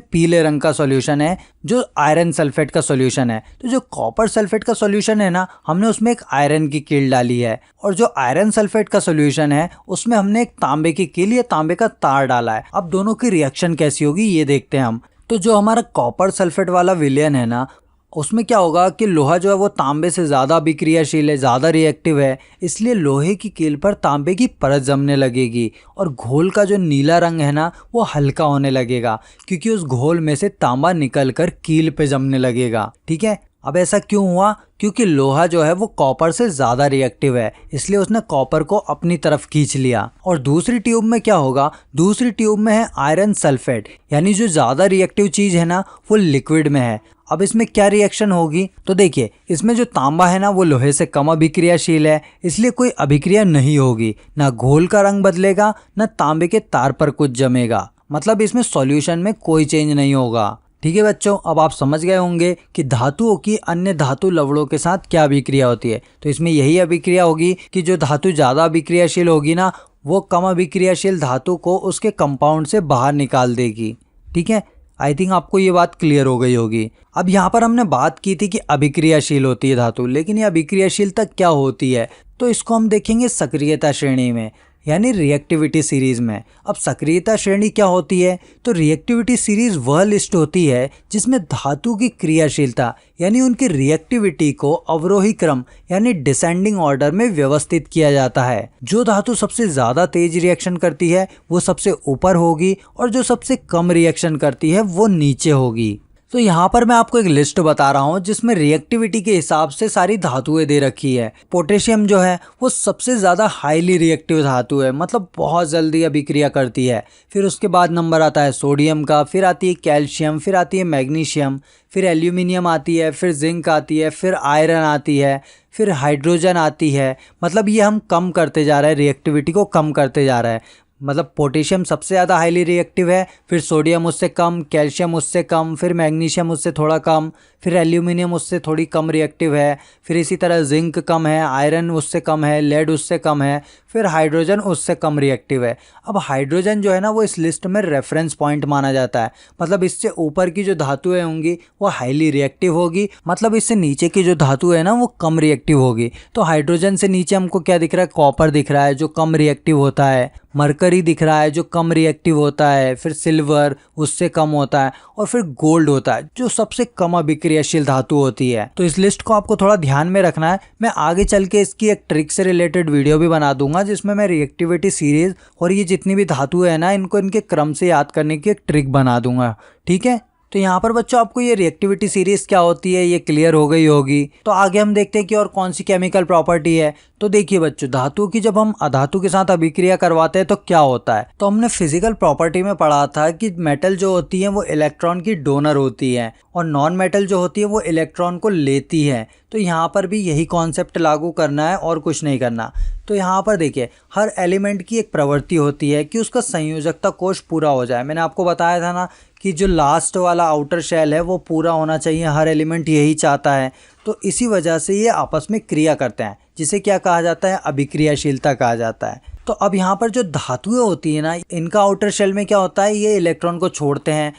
पीले रंग का सॉल्यूशन है जो आयरन सल्फेट का सॉल्यूशन है। तो जो कॉपर सल्फेट का सॉल्यूशन है ना, हमने उसमें एक आयरन की कील डाली है और जो आयरन सल्फेट का सॉल्यूशन है उसमें हमने एक तांबे की कील या तांबे का तार डाला है। अब दोनों की रिएक्शन कैसी होगी ये देखते हैं हम। तो जो हमारा कॉपर सल्फेट वाला विलयन है ना, उसमें क्या होगा कि लोहा जो है वो तांबे से ज़्यादा अभिक्रियाशील है, ज़्यादा रिएक्टिव है, इसलिए लोहे की कील पर तांबे की परत जमने लगेगी और घोल का जो नीला रंग है ना वो हल्का होने लगेगा क्योंकि उस घोल में से तांबा निकलकर कील पे जमने लगेगा। ठीक है, अब ऐसा क्यों हुआ? क्योंकि लोहा जो है वो कॉपर से ज़्यादा रिएक्टिव है, इसलिए उसने कॉपर को अपनी तरफ खींच लिया। और दूसरी ट्यूब में क्या होगा? दूसरी ट्यूब में है आयरन सल्फेट, यानी जो ज़्यादा रिएक्टिव चीज़ है ना वो लिक्विड में है। अब इसमें क्या रिएक्शन होगी? तो देखिए इसमें जो तांबा है ना वो लोहे से कम अभिक्रियाशील है, इसलिए कोई अभिक्रिया नहीं होगी, ना घोल का रंग बदलेगा ना तांबे के तार पर कुछ जमेगा। मतलब इसमें सॉल्यूशन में कोई चेंज नहीं होगा। ठीक है बच्चों, अब आप समझ गए होंगे कि धातुओं की अन्य धातु लवणों के साथ क्या अभिक्रिया होती है। तो इसमें यही अभिक्रिया होगी कि जो धातु ज़्यादा अभिक्रियाशील होगी ना वो कम अभिक्रियाशील धातु को उसके कंपाउंड से बाहर निकाल देगी। ठीक है, आई थिंक आपको ये बात क्लियर हो गई होगी। अब यहाँ पर हमने बात की थी कि अभिक्रियाशील होती है धातु, लेकिन ये अभिक्रियाशीलता क्या होती है तो इसको हम देखेंगे सक्रियता श्रेणी में, यानी रिएक्टिविटी सीरीज में। अब सक्रियता श्रेणी क्या होती है? तो रिएक्टिविटी सीरीज वह लिस्ट होती है जिसमें धातु की क्रियाशीलता यानी उनकी रिएक्टिविटी को अवरोही क्रम यानी डिसेंडिंग ऑर्डर में व्यवस्थित किया जाता है। जो धातु सबसे ज्यादा तेज रिएक्शन करती है वो सबसे ऊपर होगी और जो सबसे कम रिएक्शन करती है वो नीचे होगी। तो यहाँ पर मैं आपको एक लिस्ट बता रहा हूँ जिसमें रिएक्टिविटी के हिसाब से सारी धातुएं दे रखी है। पोटेशियम जो है वो सबसे ज़्यादा हाईली रिएक्टिव धातु है, मतलब बहुत जल्दी अभिक्रिया करती है। फिर उसके बाद नंबर आता है सोडियम का, फिर आती है कैल्शियम, फिर आती है मैग्नीशियम, फिर एल्यूमिनियम आती है, फिर जिंक आती है, फिर आयरन आती है, फिर हाइड्रोजन आती है। मतलब ये हम कम करते जा रहे हैं, रिएक्टिविटी को कम करते जा रहा है। मतलब पोटेशियम सबसे ज़्यादा हाईली रिएक्टिव है, फिर सोडियम उससे कम, कैल्शियम उससे कम, फिर मैग्नीशियम उससे थोड़ा कम, फिर एल्यूमिनियम उससे थोड़ी कम रिएक्टिव है, फिर इसी तरह जिंक कम है, आयरन उससे कम है, लेड उससे कम है, फिर हाइड्रोजन उससे कम रिएक्टिव है। अब हाइड्रोजन जो है ना वो इस लिस्ट में रेफरेंस पॉइंट माना जाता है, मतलब इससे ऊपर की जो धातुएं होंगी वो हाईली रिएक्टिव होगी, मतलब इससे नीचे की जो धातु है ना वो कम रिएक्टिव होगी। तो हाइड्रोजन से नीचे हमको क्या दिख रहा है? कॉपर दिख रहा है जो कम रिएक्टिव होता है, मरकरी दिख रहा है जो कम रिएक्टिव होता है, फिर सिल्वर उससे कम होता है और फिर गोल्ड होता है जो सबसे कम अभिक्रियाशील धातु होती है। तो इस लिस्ट को आपको थोड़ा ध्यान में रखना है। मैं आगे चल के इसकी एक ट्रिक से रिलेटेड वीडियो भी बना दूंगा जिसमें मैं रिएक्टिविटी सीरीज और ये जितनी भी धातु है ना इनको इनके क्रम से याद करने की एक ट्रिक बना दूंगा। ठीक है, तो यहाँ पर बच्चों आपको ये रिएक्टिविटी सीरीज क्या होती है ये क्लियर हो गई होगी। तो आगे हम देखते हैं कि और कौन सी केमिकल प्रॉपर्टी है। तो देखिए बच्चों, धातु की जब हम अधातु के साथ अभिक्रिया करवाते हैं तो क्या होता है? तो हमने फिजिकल प्रॉपर्टी में पढ़ा था कि मेटल जो होती है वो इलेक्ट्रॉन की डोनर होती है और नॉन मेटल जो होती है वो इलेक्ट्रॉन को लेती है। तो यहाँ पर भी यही कॉन्सेप्ट लागू करना है और कुछ नहीं करना। तो यहाँ पर देखिए हर एलिमेंट की एक प्रवृत्ति होती है कि उसका संयोजकता कोश पूरा हो जाए। मैंने आपको बताया था ना कि जो लास्ट वाला आउटर शेल है वो पूरा होना चाहिए, हर एलिमेंट यही चाहता है। तो इसी वजह से ये आपस में क्रिया करते हैं जिसे क्या कहा जाता है? अभिक्रियाशीलता कहा जाता है। तो अब यहाँ पर जो धातुएं होती है ना इनका आउटर शेल में क्या होता है? ये इलेक्ट्रॉन को छोड़ते हैं,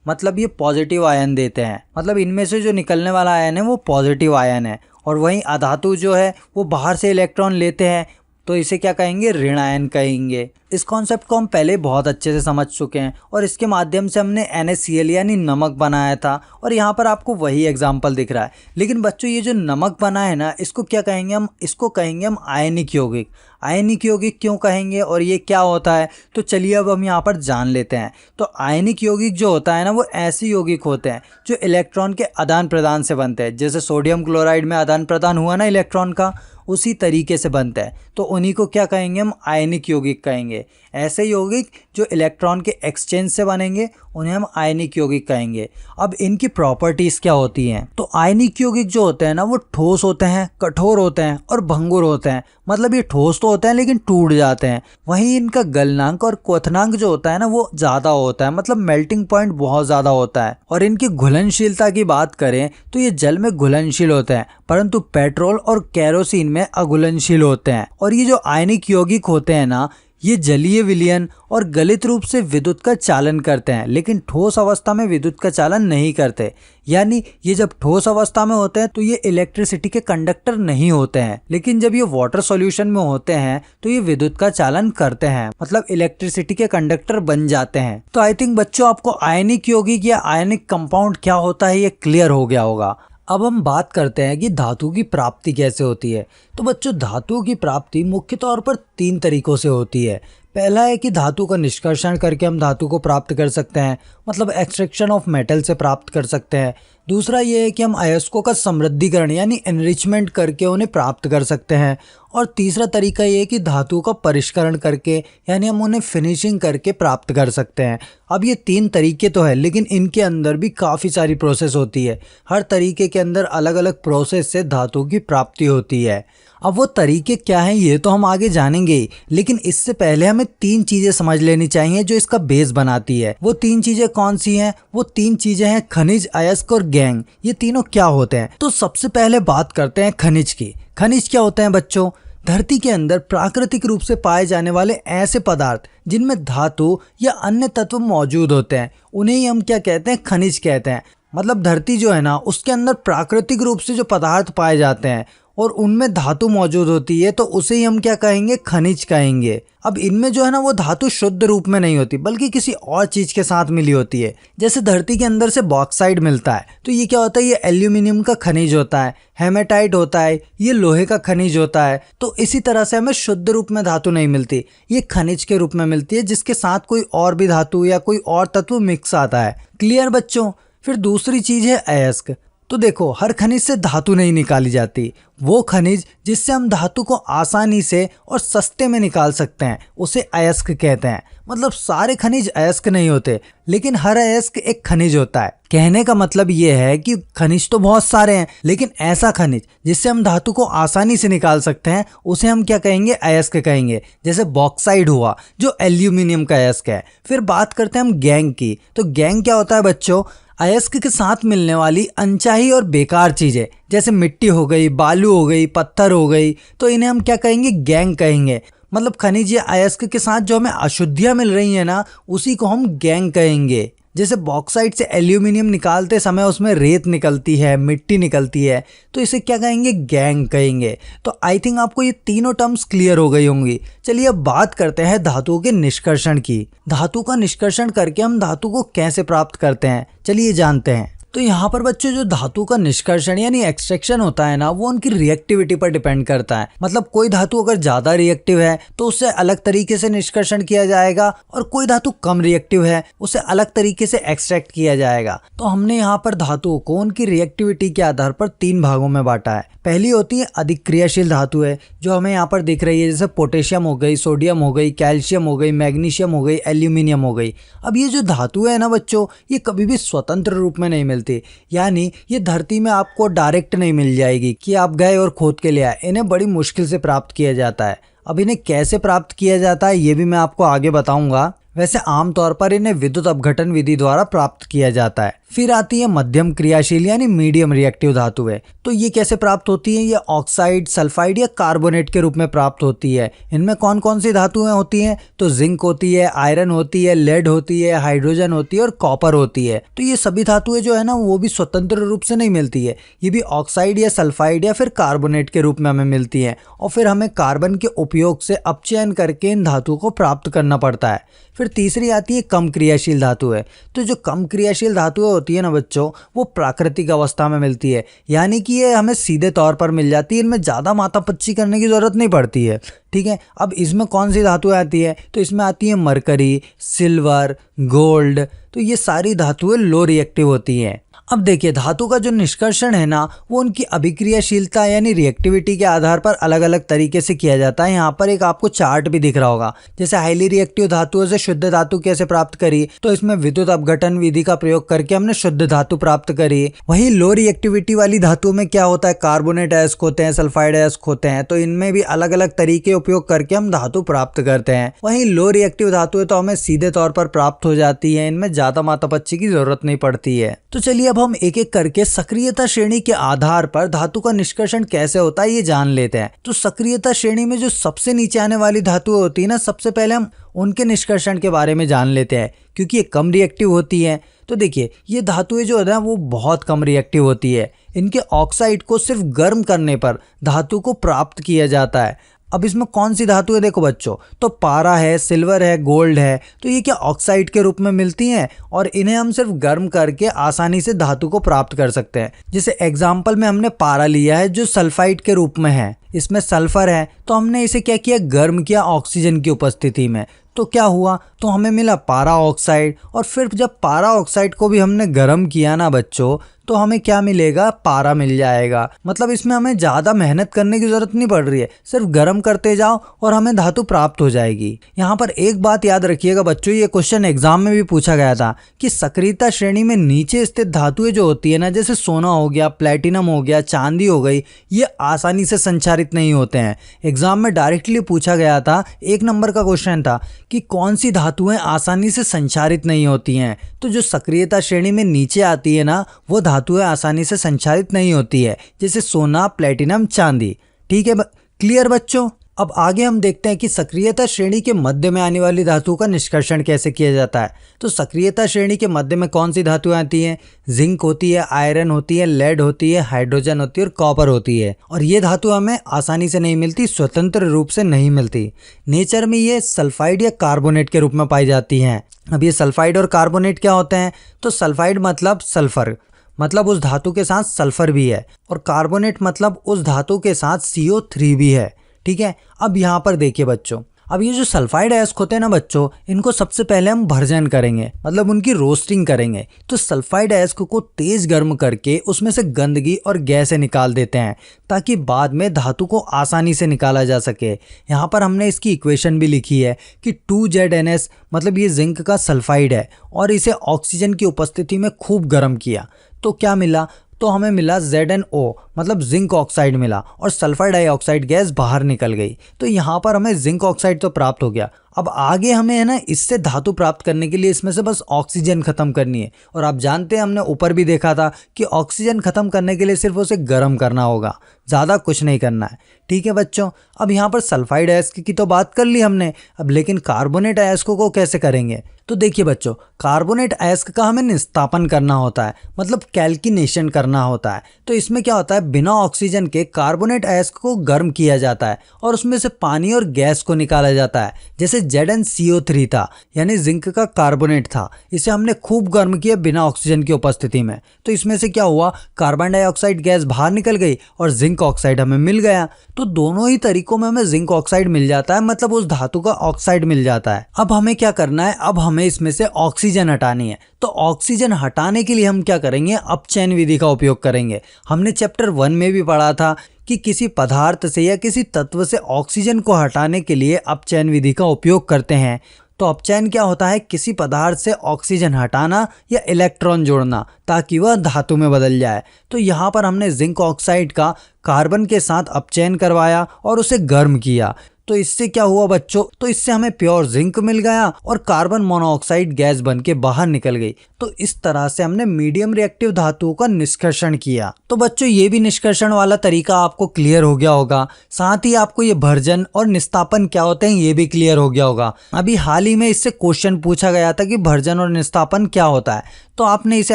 मतलब ये पॉजिटिव आयन देते हैं, मतलब इनमें से जो निकलने वाला आयन है वो पॉजिटिव आयन है। और वहीं अधातु जो है वो बाहर से इलेक्ट्रॉन लेते हैं, तो इसे क्या कहेंगे? ऋण आयन कहेंगे। इस कॉन्सेप्ट को हम पहले बहुत अच्छे से समझ चुके हैं और इसके माध्यम से हमने NaCl यानी नमक बनाया था और यहाँ पर आपको वही एग्जाम्पल दिख रहा है। लेकिन बच्चों ये जो नमक बना है ना इसको क्या कहेंगे हम? इसको कहेंगे हम आयनिक यौगिक। आयनिक यौगिक क्यों कहेंगे और ये क्या होता है? तो चलिए अब हम यहाँ पर जान लेते हैं। तो आयनिक यौगिक जो होता है ना वो ऐसे यौगिक होते हैं जो इलेक्ट्रॉन के आदान प्रदान से बनते हैं। जैसे सोडियम क्लोराइड में आदान प्रदान हुआ ना इलेक्ट्रॉन का, उसी तरीके से बनते हैं, तो उन्हीं को क्या कहेंगे हम, आयनिक यौगिक कहेंगे। ऐसे यौगिक जो इलेक्ट्रॉन के एक्सचेंज से बनेंगे उन्हें हम आयनिक यौगिक कहेंगे। अब इनकी प्रॉपर्टीज क्या होती हैं, तो आयनिक यौगिक जो होते हैं ना वो ठोस होते हैं, कठोर होते हैं और भंगुर होते हैं। मतलब ये ठोस तो होते हैं लेकिन टूट जाते हैं। वहीं इनका गलनांक और क्वथनांक जो होता है ना वो ज्यादा होता है, मतलब मेल्टिंग पॉइंट बहुत ज्यादा होता है। और इनकी घुलनशीलता की बात करें तो ये जल में घुलनशील होते हैं, परंतु पेट्रोल और केरोसिन में अघुलनशील होते हैं। और ये जो आयनिक यौगिक होते हैं ना ये जलीय विलयन और गलित रूप से विद्युत का चालन करते हैं, लेकिन ठोस अवस्था में विद्युत का चालन नहीं करते। यानी ये जब ठोस अवस्था में होते हैं तो ये इलेक्ट्रिसिटी के कंडक्टर नहीं होते हैं, लेकिन जब ये वाटर सॉल्यूशन में होते हैं तो ये विद्युत का चालन करते हैं, मतलब इलेक्ट्रिसिटी के कंडक्टर बन जाते हैं। तो आई थिंक बच्चों आपको आयनिक यौगिक या आयनिक कंपाउंड क्या होता है ये क्लियर हो गया होगा। अब हम बात करते हैं कि धातु की प्राप्ति कैसे होती है। तो बच्चों धातुओं की प्राप्ति मुख्य तौर पर 3 तरीकों से होती है। पहला है कि धातु का निष्कर्षण करके हम धातु को प्राप्त कर सकते हैं, मतलब एक्सट्रैक्शन ऑफ मेटल से प्राप्त कर सकते हैं। दूसरा ये है कि हम अयस्कों का समृद्धिकरण यानी एनरिचमेंट करके उन्हें प्राप्त कर सकते हैं। और तीसरा तरीका ये है कि धातु का परिष्करण करके यानी हम उन्हें फिनिशिंग करके प्राप्त कर सकते हैं। अब ये 3 तरीके तो है, लेकिन इनके अंदर भी काफ़ी सारी प्रोसेस होती है। हर तरीके के अंदर अलग अलग प्रोसेस से धातु की प्राप्ति होती है। अब वो तरीके क्या हैं ये तो हम आगे जानेंगे ही, लेकिन इससे पहले हमें 3 चीज़ें समझ लेनी चाहिए जो इसका बेस बनाती है। वो 3 चीज़ें कौन सी हैं? वो 3 चीज़ें हैं खनिज, अयस्क और गैंग। ये तीनों क्या होते हैं? तो सबसे पहले बात करते हैं खनिज की। खनिज क्या होते हैं बच्चों? धरती के अंदर प्राकृतिक रूप से पाए जाने वाले ऐसे पदार्थ जिनमें धातु या अन्य तत्व मौजूद होते हैं, उन्हें ही हम क्या कहते हैं? खनिज कहते हैं। मतलब धरती जो है ना उसके अंदर प्राकृतिक रूप से जो पदार्थ पाए जाते हैं और उनमें धातु मौजूद होती है तो उसे ही हम क्या कहेंगे? खनिज कहेंगे। अब इनमें जो है ना वो धातु शुद्ध रूप में नहीं होती बल्कि किसी और चीज के साथ मिली होती है। जैसे धरती के अंदर से बॉक्साइट मिलता है तो ये क्या होता है? ये एल्यूमिनियम का खनिज होता है। हेमेटाइट होता है, ये लोहे का खनिज होता है। तो इसी तरह से हमें शुद्ध रूप में धातु नहीं मिलती, ये खनिज के रूप में मिलती है जिसके साथ कोई और भी धातु या कोई और तत्व मिक्स आता है। क्लियर बच्चों? फिर दूसरी चीज है अयस्क। तो देखो हर खनिज से धातु नहीं निकाली जाती। वो खनिज जिससे हम धातु को आसानी से और सस्ते में निकाल सकते हैं उसे अयस्क कहते हैं। मतलब सारे खनिज अयस्क नहीं होते, लेकिन हर अयस्क एक खनिज होता है। कहने का मतलब ये है कि खनिज तो बहुत सारे हैं, लेकिन ऐसा खनिज जिससे हम धातु को आसानी से निकाल सकते हैं उसे हम क्या कहेंगे? अयस्क कहेंगे। जैसे बॉक्साइट हुआ जो एल्यूमिनियम का अयस्क है। फिर बात करते हैं हम गैंग की। तो गैंग क्या होता है बच्चों? अयस्क के साथ मिलने वाली अनचाही और बेकार चीजें जैसे मिट्टी हो गई, बालू हो गई, पत्थर हो गई, तो इन्हें हम क्या कहेंगे? गैंग कहेंगे। मतलब खनिज या अयस्क के साथ जो हमें अशुद्धियां मिल रही है ना उसी को हम गैंग कहेंगे। जैसे बॉक्साइट से एल्यूमिनियम निकालते समय उसमें रेत निकलती है, मिट्टी निकलती है, तो इसे क्या कहेंगे? गैंग कहेंगे। तो आई थिंक आपको ये तीनों टर्म्स क्लियर हो गई होंगी। चलिए अब बात करते हैं धातुओं के निष्कर्षण की। धातु का निष्कर्षण करके हम धातु को कैसे प्राप्त करते हैं, चलिए जानते हैं। तो यहाँ पर बच्चों जो धातु का निष्कर्षण यानी एक्सट्रैक्शन होता है ना वो उनकी रिएक्टिविटी पर डिपेंड करता है। मतलब कोई धातु अगर ज्यादा रिएक्टिव है तो उससे अलग तरीके से निष्कर्षण किया जाएगा, और कोई धातु कम रिएक्टिव है उसे अलग तरीके से एक्सट्रैक्ट किया जाएगा। तो हमने यहाँ पर धातुओं को उनकी रिएक्टिविटी के आधार पर 3 भागों में बांटा है। पहली होती है अधिक क्रियाशील धातु है जो हमें यहाँ पर दिख रही है, जैसे पोटेशियम हो गई, सोडियम हो गई, कैल्शियम हो गई, मैग्नीशियम हो गई, एल्यूमिनियम हो गई। अब ये जो धातु है ना बच्चों ये कभी भी स्वतंत्र रूप में नहीं मिलती, यानी ये धरती में आपको डायरेक्ट नहीं मिल जाएगी कि आप गए और खोद के ले आए। इन्हें बड़ी मुश्किल से प्राप्त किया जाता है। अब इन्हें कैसे प्राप्त किया जाता है ये भी मैं आपको आगे बताऊंगा। वैसे आमतौर पर इन्हें विद्युत अपघटन विधि द्वारा प्राप्त किया जाता है। फिर आती है मध्यम क्रियाशील यानी मीडियम रिएक्टिव धातु है। तो ये कैसे प्राप्त होती है? ये ऑक्साइड, सल्फाइड या कार्बोनेट के रूप में प्राप्त होती है। इनमें कौन कौन सी धातुएं होती हैं? तो जिंक होती है, आयरन होती है, लेड होती है, हाइड्रोजन होती है और कॉपर होती है। तो ये सभी धातुएं जो है ना वो भी स्वतंत्र रूप से नहीं मिलती है, ये भी ऑक्साइड या सल्फाइड या फिर कार्बोनेट के रूप में हमें मिलती है, और फिर हमें कार्बन के उपयोग से अपचयन करके इन धातुओं को प्राप्त करना पड़ता है। फिर तीसरी आती है कम क्रियाशील धातु है। तो जो कम क्रियाशील धातुएं होती है ना बच्चों वो प्राकृतिक अवस्था में मिलती है, यानी कि ये हमें सीधे तौर पर मिल जाती है, इनमें ज़्यादा माथापच्ची करने की ज़रूरत नहीं पड़ती है। ठीक है, अब इसमें कौन सी धातुएं आती है? तो इसमें आती है मरकरी, सिल्वर, गोल्ड। तो ये सारी धातुएं लो रिएक्टिव होती हैं। अब देखिए धातु का जो निष्कर्षण है ना वो उनकी अभिक्रियाशीलता यानी रिएक्टिविटी के आधार पर अलग अलग तरीके से किया जाता है। यहाँ पर एक आपको चार्ट भी दिख रहा होगा, जैसे हाईली रिएक्टिव धातुओं से शुद्ध धातु कैसे प्राप्त करी, तो इसमें विद्युत अपघटन विधि का प्रयोग करके हमने शुद्ध धातु प्राप्त करी। वहीं लो रिएक्टिविटी वाली धातुओं में क्या होता है, कार्बोनेट अयस्क होते हैं, सल्फाइड अयस्क होते हैं, तो इनमें भी अलग अलग तरीके उपयोग करके हम धातु प्राप्त करते हैं। वहीं लो रिएक्टिव धातुएं तो हमें सीधे तौर पर प्राप्त हो जाती है, इनमें ज्यादा मात्रापच्ची की जरूरत नहीं पड़ती है। तो चलिए अब हम एक एक करके सक्रियता श्रेणी के आधार पर धातु का निष्कर्षण कैसे होता है ये जान लेते हैं। तो सक्रियता श्रेणी में जो सबसे नीचे आने वाली धातुएं होती है ना, सबसे पहले हम उनके निष्कर्षण के बारे में जान लेते हैं, क्योंकि ये कम रिएक्टिव होती है। तो देखिए ये धातुएं जो है ना वो बहुत कम रिएक्टिव होती है। इनके ऑक्साइड को सिर्फ गर्म करने पर धातु को प्राप्त किया जाता है। अब इसमें कौन सी धातु है देखो बच्चों, तो पारा है, सिल्वर है, गोल्ड है, तो ये क्या ऑक्साइड के रूप में मिलती हैं और इन्हें हम सिर्फ गर्म करके आसानी से धातु को प्राप्त कर सकते हैं। जैसे एग्जाम्पल में हमने पारा लिया है जो सल्फाइड के रूप में है, इसमें सल्फर है, तो हमने इसे क्या किया, गर्म किया ऑक्सीजन की उपस्थिति में, तो क्या हुआ, तो हमें मिला पारा ऑक्साइड। और फिर जब पारा ऑक्साइड को भी हमने गर्म किया ना बच्चों, तो हमें क्या मिलेगा, पारा मिल जाएगा। मतलब इसमें हमें ज़्यादा मेहनत करने की ज़रूरत नहीं पड़ रही है, सिर्फ गर्म करते जाओ और हमें धातु प्राप्त हो जाएगी। यहाँ पर एक बात याद रखिएगा बच्चों, ये क्वेश्चन एग्जाम में भी पूछा गया था कि सक्रियता श्रेणी में नीचे स्थित धातुएं जो होती है ना, जैसे सोना हो गया, प्लेटिनम हो गया, चांदी हो गई, ये आसानी से संचारित नहीं होते हैं। एग्जाम में डायरेक्टली पूछा गया था, 1 नंबर का क्वेश्चन था कि कौन सी धातुएं आसानी से संचारित नहीं होती हैं। तो जो सक्रियता श्रेणी में नीचे आती है ना, वो धातुएं आसानी से संचारित नहीं होती है, जैसे सोना, प्लेटिनम, चांदी। ठीक है, क्लियर बच्चों। अब आगे हम देखते हैं कि सक्रियता श्रेणी के मध्य में आने वाली धातु का निष्कर्षण कैसे किया जाता है। तो सक्रियता श्रेणी के मध्य में कौन सी धातुएं आती हैं, जिंक होती है, आयरन होती है, लेड होती है, हाइड्रोजन होती है और कॉपर होती है। और ये धातु हमें आसानी से नहीं मिलती, स्वतंत्र रूप से नहीं मिलती। नेचर में ये सल्फाइड या कार्बोनेट के रूप में पाई जाती हैं। अब ये सल्फाइड और कार्बोनेट क्या होते हैं, तो सल्फाइड मतलब सल्फर, मतलब उस धातु के साथ सल्फर भी है, और कार्बोनेट मतलब उस धातु के साथ CO3 भी है। ठीक है, अब यहाँ पर देखिए बच्चों, अब ये जो सल्फाइड अयस्क होते हैं ना बच्चों, इनको सबसे पहले हम भर्जन करेंगे, मतलब उनकी रोस्टिंग करेंगे। तो सल्फाइड अयस्क को तेज गर्म करके उसमें से गंदगी और गैसें निकाल देते हैं, ताकि बाद में धातु को आसानी से निकाला जा सके। यहाँ पर हमने इसकी इक्वेशन भी लिखी है कि 2ZNS, मतलब ये जिंक का सल्फाइड है, और इसे ऑक्सीजन की उपस्थिति में खूब गर्म किया, तो क्या मिला, तो हमें मिला ZnO, मतलब जिंक ऑक्साइड मिला, और सल्फर डाइऑक्साइड गैस बाहर निकल गई। तो यहाँ पर हमें जिंक ऑक्साइड तो प्राप्त हो गया। अब आगे हमें है ना इससे धातु प्राप्त करने के लिए इसमें से बस ऑक्सीजन खत्म करनी है। और आप जानते हैं, हमने ऊपर भी देखा था कि ऑक्सीजन खत्म करने के लिए सिर्फ उसे गर्म करना होगा, ज़्यादा कुछ नहीं करना है। ठीक है बच्चों, अब यहाँ पर सल्फाइड अयस्क की तो बात कर ली हमने, अब लेकिन कार्बोनेट अयस्कों को कैसे करेंगे। तो देखिए बच्चों, कार्बोनेट अयस्क का हमें निस्तापन करना होता है, मतलब कैल्किनेशन करना होता है। तो इसमें क्या होता है, बिना ऑक्सीजन के कार्बोनेट अयस्क को गर्म किया जाता है और उसमें से पानी और गैस को निकाला जाता है। जैसे ZnCO3 था, यानी जिंक का कार्बोनेट था, इसे हमने खूब गर्म किया बिना ऑक्सीजन की उपस्थिति में। तो इसमें से क्या हुआ, कार्बन डाइऑक्साइड गैस बाहर निकल गई और जिंक ऑक्साइड हमें मिल गया। तो दोनों ही तरीकों में हमें जिंक ऑक्साइड मिल जाता है, मतलब उस धातु का ऑक्साइड मिल जाता है। अब हमें क्या करना है, अब हमें इसमें से ऑक्सीजन हटानी है। तो ऑक्सीजन हटाने के लिए हम क्या करेंगे, अपचयन विधि का उपयोग करेंगे। हमने चैप्टर 1 में भी पढ़ा था कि किसी पदार्थ से या किसी तत्व से ऑक्सीजन को हटाने के लिए अपचयन विधि का उपयोग करते हैं। तो अपचयन क्या होता है, किसी पदार्थ से ऑक्सीजन हटाना या इलेक्ट्रॉन जोड़ना ताकि वह धातु में बदल जाए। तो यहाँ पर हमने जिंक ऑक्साइड का कार्बन के साथ अपचयन करवाया और उसे गर्म किया। तो इससे क्या हुआ बच्चों, तो इससे हमें प्योर जिंक मिल गया और कार्बन मोनोऑक्साइड गैस बन के बाहर निकल गई। तो इस तरह से हमने मीडियम रिएक्टिव धातुओं का निष्कर्षण किया। तो बच्चों, ये भी निष्कर्षण वाला तरीका आपको क्लियर हो गया होगा। साथ ही आपको ये भर्जन और निस्तापन क्या होते हैं ये भी क्लियर हो गया होगा। अभी हाल ही में इससे क्वेश्चन पूछा गया था कि भर्जन और निस्तापन क्या होता है, तो आपने इसे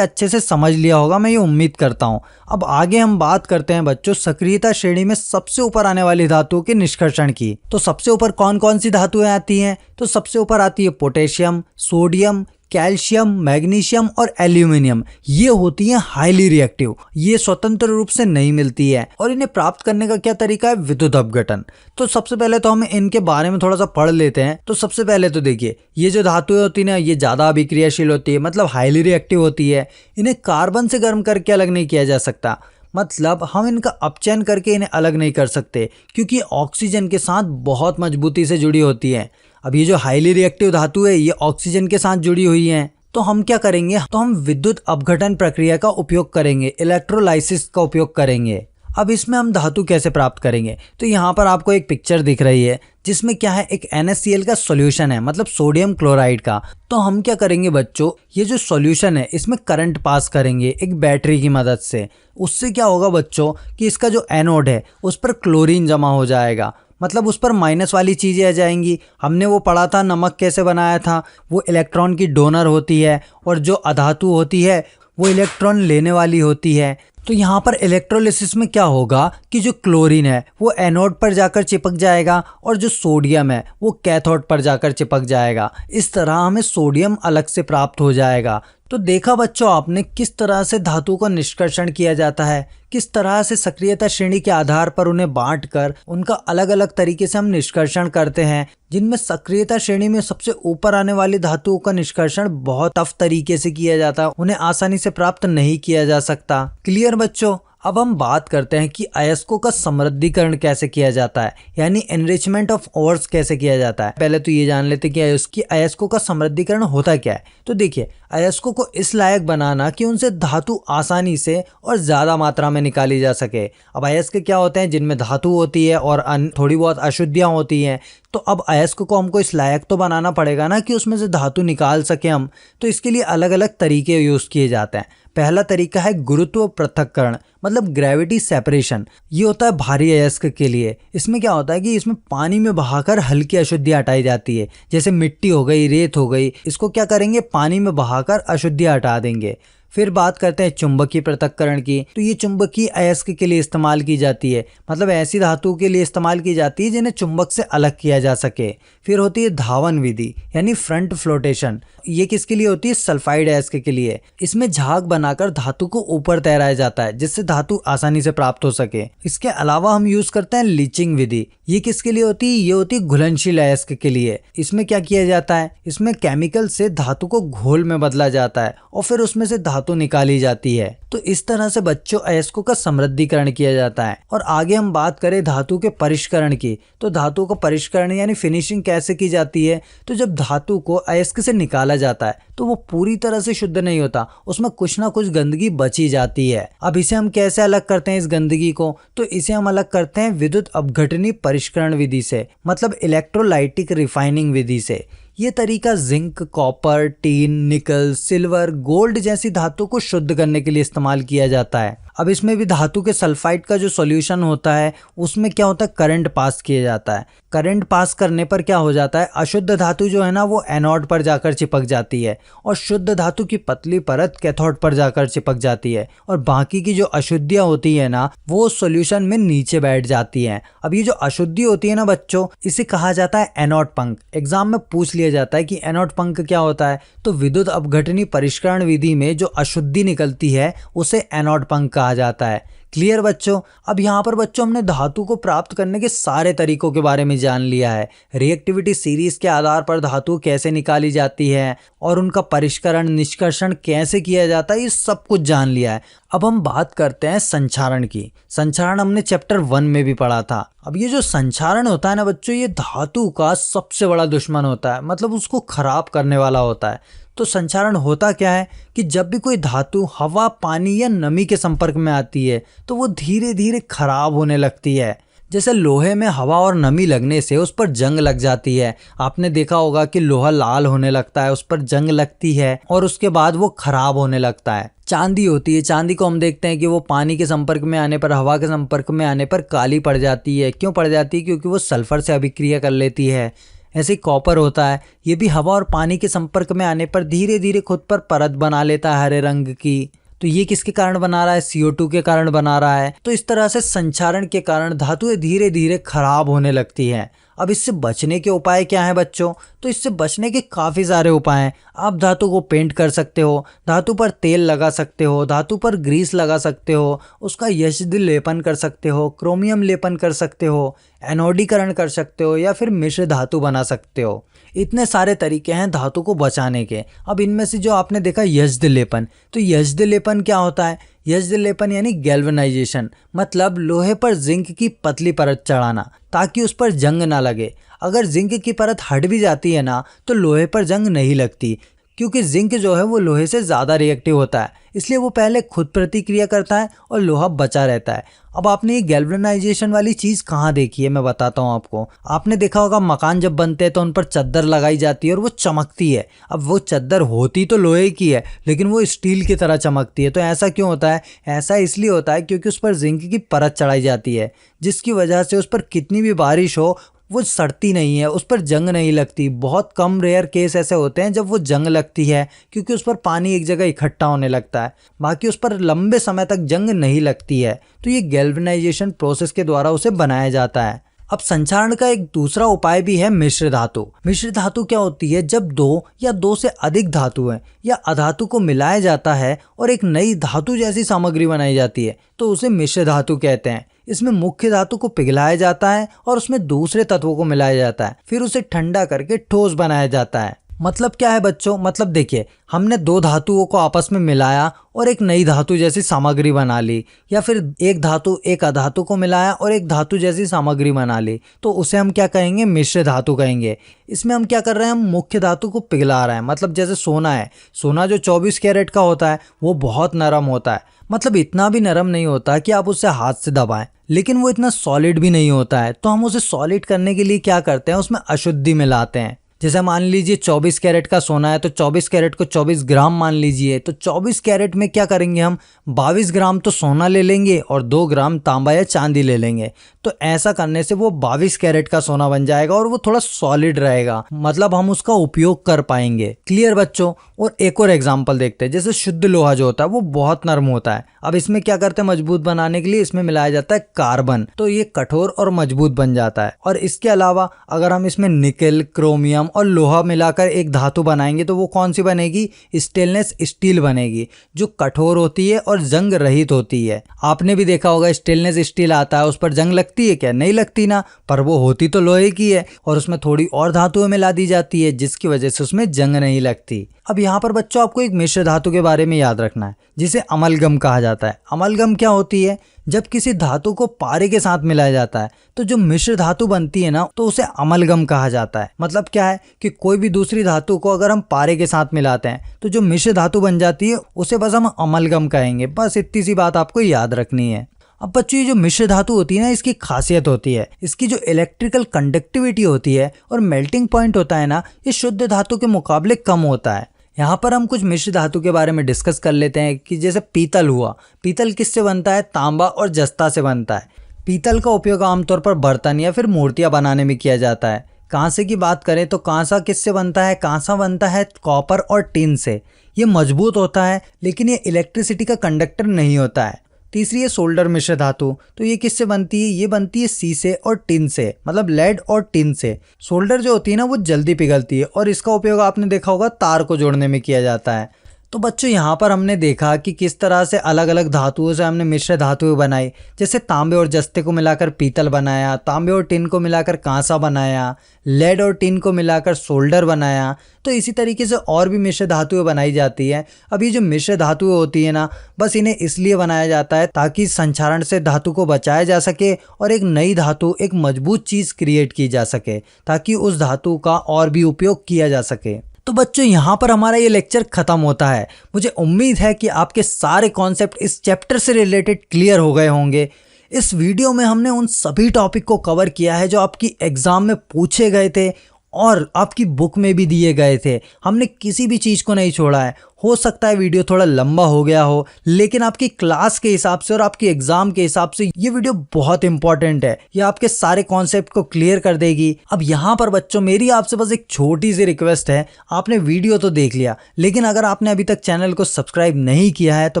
अच्छे से समझ लिया होगा, मैं ये उम्मीद करता हूँ। अब आगे हम बात करते हैं बच्चों सक्रियता श्रेणी में सबसे ऊपर आने वाली धातुओं के निष्कर्षण की। तो सबसे ऊपर कौन कौन सी धातुएं आती हैं? तो सबसे ऊपर आती है पोटेशियम, सोडियम, कैल्शियम, मैग्नीशियम और एल्यूमिनियम। ये होती हैं हाईली रिएक्टिव, ये स्वतंत्र रूप से नहीं मिलती है। और इन्हें प्राप्त करने का क्या तरीका है? विद्युत अपघटन। तो सबसे पहले तो हम इनके बारे में थोड़ा सा पढ़ लेते हैं। तो सबसे पहले तो देखिए, ये जो धातुएं होती है ना, ये ज्यादा अभिक्रियाशील होती है, मतलब हाईली रिएक्टिव होती है। इन्हें कार्बन से गर्म करके अलग नहीं किया जा सकता, मतलब हम इनका अपचयन करके इन्हें अलग नहीं कर सकते, क्योंकि ऑक्सीजन के साथ बहुत मजबूती से जुड़ी होती है। अब ये जो हाईली रिएक्टिव धातु है, ये ऑक्सीजन के साथ जुड़ी हुई है। तो हम क्या करेंगे? तो हम विद्युत अपघटन प्रक्रिया का उपयोग करेंगे, इलेक्ट्रोलाइसिस का उपयोग करेंगे। अब इसमें हम धातु कैसे प्राप्त करेंगे? तो यहाँ पर आपको एक पिक्चर दिख रही है, जिसमें क्या है, एक NaCl का सॉल्यूशन है, मतलब सोडियम क्लोराइड का। तो हम क्या करेंगे बच्चों, ये जो सॉल्यूशन है इसमें करंट पास करेंगे एक बैटरी की मदद से। उससे क्या होगा बच्चों कि इसका जो एनोड है उस पर क्लोरीन जमा हो जाएगा, मतलब उस पर माइनस वाली चीजें आ जाएंगी। हमने वो पढ़ा था नमक कैसे बनाया था, वो इलेक्ट्रॉन की डोनर होती है और जो अधातु होती है वो इलेक्ट्रॉन लेने वाली होती है। तो यहाँ पर इलेक्ट्रोलिसिस में क्या होगा कि जो क्लोरीन है वो एनोड पर जाकर चिपक जाएगा और जो सोडियम है वो कैथोड पर जाकर चिपक जाएगा। इस तरह हमें सोडियम अलग से प्राप्त हो जाएगा। तो देखा बच्चों आपने किस तरह से धातु का निष्कर्षण किया जाता है, किस तरह से सक्रियता श्रेणी के आधार पर उन्हें बांटकर उनका अलग अलग तरीके से हम निष्कर्षण करते हैं, जिनमें सक्रियता श्रेणी में सबसे ऊपर आने वाली धातुओं का निष्कर्षण बहुत टफ तरीके से किया जाता है, उन्हें आसानी से प्राप्त नहीं किया जा सकता। क्लियर बच्चों? अब हम बात करते हैं कि अयस्कों का समृद्धिकरण कैसे किया जाता है, यानी एनरिचमेंट ऑफ ओर्स कैसे किया जाता है। पहले तो ये जान लेते हैं कि अयस्कों का समृद्धिकरण होता क्या है। तो देखिए, अयस्कों को इस लायक बनाना कि उनसे धातु आसानी से और ज्यादा मात्रा में निकाली जा सके। अब अयस्क क्या होते हैं? जिनमें धातु होती है और थोड़ी बहुत अशुद्धियां होती हैं। तो अब अयस्क को हमको इस लायक तो बनाना पड़ेगा ना कि उसमें से धातु निकाल सके हम। तो इसके लिए अलग अलग तरीके यूज किए जाते हैं। पहला तरीका है गुरुत्व पृथक्करण, मतलब ग्रेविटी सेपरेशन। ये होता है भारी अयस्क के लिए। इसमें क्या होता है कि इसमें पानी में बहाकर हल्की अशुद्धियां हटाई जाती है, जैसे मिट्टी हो गई, रेत हो गई। इसको क्या करेंगे? पानी में बहाकर अशुद्धियां हटा देंगे। फिर बात करते हैं चुंबकीय पृथक्करण की। तो ये चुंबकीय अयस्क के लिए इस्तेमाल की जाती है, मतलब ऐसी धातु के लिए इस्तेमाल की जाती है जिन्हें चुंबक से अलग किया जा सके। फिर होती है धावन विधि, यानी फ्रंट फ्लोटेशन। ये किसके लिए होती है? सल्फाइड अयस्क के लिए। इसमें झाग बनाकर धातु को ऊपर तैराया जाता है, जिससे धातु आसानी से प्राप्त हो सके। इसके अलावा हम यूज करते हैं लीचिंग विधि। ये किसके लिए होती है? ये होती है घुलनशील अयस्क के लिए। इसमें क्या किया जाता है? इसमें केमिकल से धातु को घोल में बदला जाता है और फिर उसमें से धातु निकाली जाती है। तो इस तरह से बच्चों अयस्कों का समृद्धिकरण किया जाता है। और आगे हम बात करें धातु के परिष्करण की, तो धातु का परिष्करण यानी फिनिशिंग कैसे की जाती है? तो जब धातु को अयस्क से निकाला जाता है तो वो पूरी तरह से शुद्ध नहीं होता, उसमें कुछ ना कुछ गंदगी बची जाती है। अब इसे हम कैसे अलग करते हैं इस गंदगी को? तो इसे हम अलग करते हैं विद्युत अपघटनी परिष्करण विधि से, मतलब इलेक्ट्रोलाइटिक रिफाइनिंग विधि से। ये तरीका जिंक, कॉपर, टीन, निकल, सिल्वर, गोल्ड जैसी धातु को शुद्ध करने के लिए इस्तेमाल किया जाता है। अब इसमें भी धातु के सल्फाइड का जो सॉल्यूशन होता है उसमें क्या होता है? करंट पास किया जाता है। करंट पास करने पर क्या हो जाता है? अशुद्ध धातु जो है ना वो एनोड पर जाकर चिपक जाती है और शुद्ध धातु की पतली परत कैथोड पर जाकर चिपक जाती है और बाकी की जो अशुद्धियां होती है ना वो सॉल्यूशन में नीचे बैठ जाती हैं। अब ये जो अशुद्धि होती है ना बच्चों, इसे कहा जाता है एनोड पंख। एग्जाम में पूछ लिया जाता है कि एनोड पंख क्या होता है। तो विद्युत अपघटनी परिष्करण विधि में जो अशुद्धि निकलती है उसे एनोड पंख कहा जाता है। क्लियर बच्चों? अब यहाँ पर बच्चों हमने धातु को प्राप्त करने के सारे तरीकों के बारे में जान लिया है। रिएक्टिविटी सीरीज के आधार पर धातु कैसे निकाली जाती है और उनका परिष्करण, निष्कर्षण कैसे किया जाता है, ये सब कुछ जान लिया है। अब हम बात करते हैं संक्षारण की। संक्षारण हमने चैप्टर 1 में भी पढ़ा था। अब ये जो संक्षारण होता है ना बच्चों, ये धातु का सबसे बड़ा दुश्मन होता है, मतलब उसको खराब करने वाला होता है। तो संक्षारण होता क्या है कि जब भी कोई धातु हवा, पानी या नमी के संपर्क में आती है तो वो धीरे धीरे खराब होने लगती है। जैसे लोहे में हवा और नमी लगने से उस पर जंग लग जाती है। आपने देखा होगा कि लोहा लाल होने लगता है, उस पर जंग लगती है और उसके बाद वो खराब होने लगता है। चांदी होती है, चांदी को हम देखते हैं कि वो पानी के संपर्क में आने पर, हवा के संपर्क में आने पर काली पड़ जाती है। क्यों पड़ जाती है? क्योंकि वो सल्फर से अभिक्रिया कर लेती है। ऐसे ही कॉपर होता है, ये भी हवा और पानी के संपर्क में आने पर धीरे धीरे खुद पर परत बना लेता है हरे रंग की। तो ये किसके कारण बना रहा है? CO2 के कारण बना रहा है। तो इस तरह से संक्षारण के कारण धातुएं धीरे धीरे खराब होने लगती हैं। अब इससे बचने के उपाय क्या हैं बच्चों? तो इससे बचने के काफ़ी सारे उपाय हैं। आप धातु को पेंट कर सकते हो, धातु पर तेल लगा सकते हो, धातु पर ग्रीस लगा सकते हो, उसका यशद लेपन कर सकते हो, क्रोमियम लेपन कर सकते हो, एनोडीकरण कर सकते हो, या फिर मिश्र धातु बना सकते हो। इतने सारे तरीके हैं धातु को बचाने के। अब इनमें से जो आपने देखा यशद लेपन, तो यशद लेपन क्या होता है? यशद लेपन यानी गैल्वेनाइजेशन, मतलब लोहे पर जिंक की पतली परत चढ़ाना ताकि उस पर जंग ना लगे। अगर जिंक की परत हट भी जाती है ना तो लोहे पर जंग नहीं लगती, क्योंकि जिंक जो है वो लोहे से ज़्यादा रिएक्टिव होता है, इसलिए वो पहले खुद प्रतिक्रिया करता है और लोहा बचा रहता है। अब आपने ये गैल्वेनाइजेशन वाली चीज़ कहाँ देखी है, मैं बताता हूँ आपको। आपने देखा होगा मकान जब बनते हैं तो उन पर चद्दर लगाई जाती है और वो चमकती है। अब वो चद्दर होती तो लोहे की है लेकिन वो स्टील की तरह चमकती है। तो ऐसा क्यों होता है? ऐसा इसलिए होता है क्योंकि उस पर जिंक की परत चढ़ाई जाती है, जिसकी वजह से उस पर कितनी भी बारिश हो वो सड़ती नहीं है, उस पर जंग नहीं लगती। बहुत कम रेयर केस ऐसे होते हैं जब वो जंग लगती है, क्योंकि उस पर पानी एक जगह इकट्ठा होने लगता है, बाकी उस पर लंबे समय तक जंग नहीं लगती है। तो ये गैल्वेनाइजेशन प्रोसेस के द्वारा उसे बनाया जाता है। अब संक्षारण का एक दूसरा उपाय भी है मिश्र धातु। मिश्र धातु क्या होती है? जब दो या दो से अधिक धातु है या अधातु को मिलाया जाता है और एक नई धातु जैसी सामग्री बनाई जाती है तो उसे मिश्र धातु कहते हैं। इसमें मुख्य धातु को पिघलाया जाता है और उसमें दूसरे तत्वों को मिलाया जाता है, फिर उसे ठंडा करके ठोस बनाया जाता है। मतलब क्या है बच्चों? मतलब देखिए, हमने दो धातुओं को आपस में मिलाया और एक नई धातु जैसी सामग्री बना ली, या फिर एक धातु एक अधातु को मिलाया और एक धातु जैसी सामग्री बना ली, तो उसे हम क्या कहेंगे? मिश्र धातु कहेंगे। इसमें हम क्या कर रहे हैं? हम मुख्य धातु को पिघला रहे हैं। मतलब जैसे सोना है, सोना जो 24 कैरेट का होता है वो बहुत नरम होता है, मतलब इतना भी नरम नहीं होता कि आप उसे हाथ से दबाएं, लेकिन वो इतना सॉलिड भी नहीं होता है। तो हम उसे सॉलिड करने के लिए क्या करते हैं? उसमें अशुद्धि मिलाते हैं। जैसे मान लीजिए 24 कैरेट का सोना है तो 24 कैरेट को 24 ग्राम मान लीजिए, तो 24 कैरेट में क्या करेंगे? हम 22 ग्राम तो सोना ले लेंगे और 2 ग्राम तांबा या चांदी ले लेंगे। तो ऐसा करने से वो 22 कैरेट का सोना बन जाएगा और वो थोड़ा सॉलिड रहेगा, मतलब हम उसका उपयोग कर पाएंगे। क्लियर बच्चों? और एक और एग्जाम्पल देखते हैं। जैसे शुद्ध लोहा जो होता है वो बहुत नरम होता है। अब इसमें क्या करते हैं? मजबूत बनाने के लिए इसमें मिलाया जाता है कार्बन, तो ये कठोर और मजबूत बन जाता है। और इसके अलावा अगर हम इसमें निकेल, क्रोमियम और लोहा मिलाकर एक धातु बनाएंगे तो वो कौन सी बनेगी? स्टेनलेस स्टील बनेगी, जो कठोर होती है और जंग रहित होती है। आपने भी देखा होगा स्टेनलेस स्टील आता है, उस पर जंग लगती है क्या? नहीं लगती ना, पर वो होती तो लोहे की है और उसमें थोड़ी और धातुएं मिला दी जाती है जिसकी वजह से उसमें जंग नहीं लगती। अब यहाँ पर बच्चों आपको एक मिश्र धातु के बारे में याद रखना है जिसे अमलगम कहा जाता है। अमलगम क्या होती है? जब किसी धातु को पारे के साथ मिलाया जाता है तो जो मिश्र धातु बनती है ना, तो उसे अमलगम कहा जाता है। मतलब क्या है कि कोई भी दूसरी धातु को अगर हम पारे के साथ मिलाते हैं तो जो मिश्र धातु बन जाती है उसे बस हम अमलगम कहेंगे। बस इतनी सी बात आपको याद रखनी है। अब बच्चों, ये जो मिश्र धातु होती है ना, इसकी खासियत होती है इसकी जो इलेक्ट्रिकल कंडक्टिविटी होती है और मेल्टिंग पॉइंट होता है ना, ये शुद्ध धातु के मुकाबले कम होता है। यहाँ पर हम कुछ मिश्र धातु के बारे में डिस्कस कर लेते हैं कि जैसे पीतल हुआ। पीतल किससे बनता है? तांबा और जस्ता से बनता है। पीतल का उपयोग आमतौर पर बर्तन या फिर मूर्तियाँ बनाने में किया जाता है। कांसे की बात करें तो कांसा किससे बनता है? कांसा बनता है कॉपर और टिन से। ये मजबूत होता है लेकिन ये इलेक्ट्रिसिटी का कंडक्टर नहीं होता है। तीसरी है सोल्डर मिश्र धातु। तो ये किससे बनती है? ये बनती है सीसे और टिन से, मतलब लेड और टिन से। सोल्डर जो होती है ना वो जल्दी पिघलती है और इसका उपयोग आपने देखा होगा तार को जोड़ने में किया जाता है। तो बच्चों, यहाँ पर हमने देखा कि किस तरह से अलग अलग धातुओं से हमने मिश्र धातुएं बनाई। जैसे तांबे और जस्ते को मिलाकर पीतल बनाया, तांबे और टिन को मिलाकर कांसा बनाया, लेड और टिन को मिलाकर सोल्डर बनाया। तो इसी तरीके से और भी मिश्र धातुएं बनाई जाती है। अब ये जो मिश्र धातुएं होती है ना, बस इन्हें इसलिए बनाया जाता है ताकि संक्षारण से धातु को बचाया जा सके और एक नई धातु, एक मजबूत चीज़ क्रिएट की जा सके ताकि उस धातु का और भी उपयोग किया जा सके। तो बच्चों, यहाँ पर हमारा ये लेक्चर खत्म होता है। मुझे उम्मीद है कि आपके सारे कॉन्सेप्ट इस चैप्टर से रिलेटेड क्लियर हो गए होंगे। इस वीडियो में हमने उन सभी टॉपिक को कवर किया है जो आपकी एग्जाम में पूछे गए थे और आपकी बुक में भी दिए गए थे। हमने किसी भी चीज़ को नहीं छोड़ा है। हो सकता है वीडियो थोड़ा लंबा हो गया हो, लेकिन आपकी क्लास के हिसाब से और आपकी एग्जाम के हिसाब से ये वीडियो बहुत इंपॉर्टेंट है। ये आपके सारे कॉन्सेप्ट को क्लियर कर देगी। अब यहाँ पर बच्चों मेरी आपसे बस एक छोटी सी रिक्वेस्ट है, आपने वीडियो तो देख लिया, लेकिन अगर आपने अभी तक चैनल को सब्सक्राइब नहीं किया है तो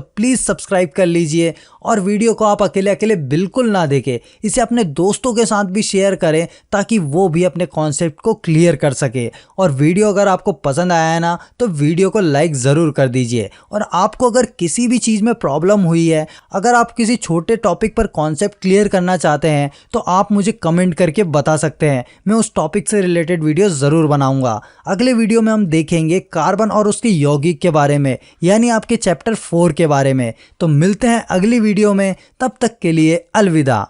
प्लीज सब्सक्राइब कर लीजिए। और वीडियो को आप अकेले अकेले बिल्कुल ना देखें, इसे अपने दोस्तों के साथ भी शेयर करें ताकि वो भी अपने कॉन्सेप्ट को क्लियर कर सके। और वीडियो अगर आपको पसंद आया है ना तो वीडियो को लाइक ज़रूर कर दीजिए। और आपको अगर किसी भी चीज़ में प्रॉब्लम हुई है, अगर आप किसी छोटे टॉपिक पर कॉन्सेप्ट क्लियर करना चाहते हैं तो आप मुझे कमेंट करके बता सकते हैं, मैं उस टॉपिक से रिलेटेड वीडियो ज़रूर बनाऊंगा। अगले वीडियो में हम देखेंगे कार्बन और उसके यौगिक के बारे में, यानी आपके चैप्टर 4 के बारे में। तो मिलते हैं अगली वीडियो में, तब तक के लिए अलविदा।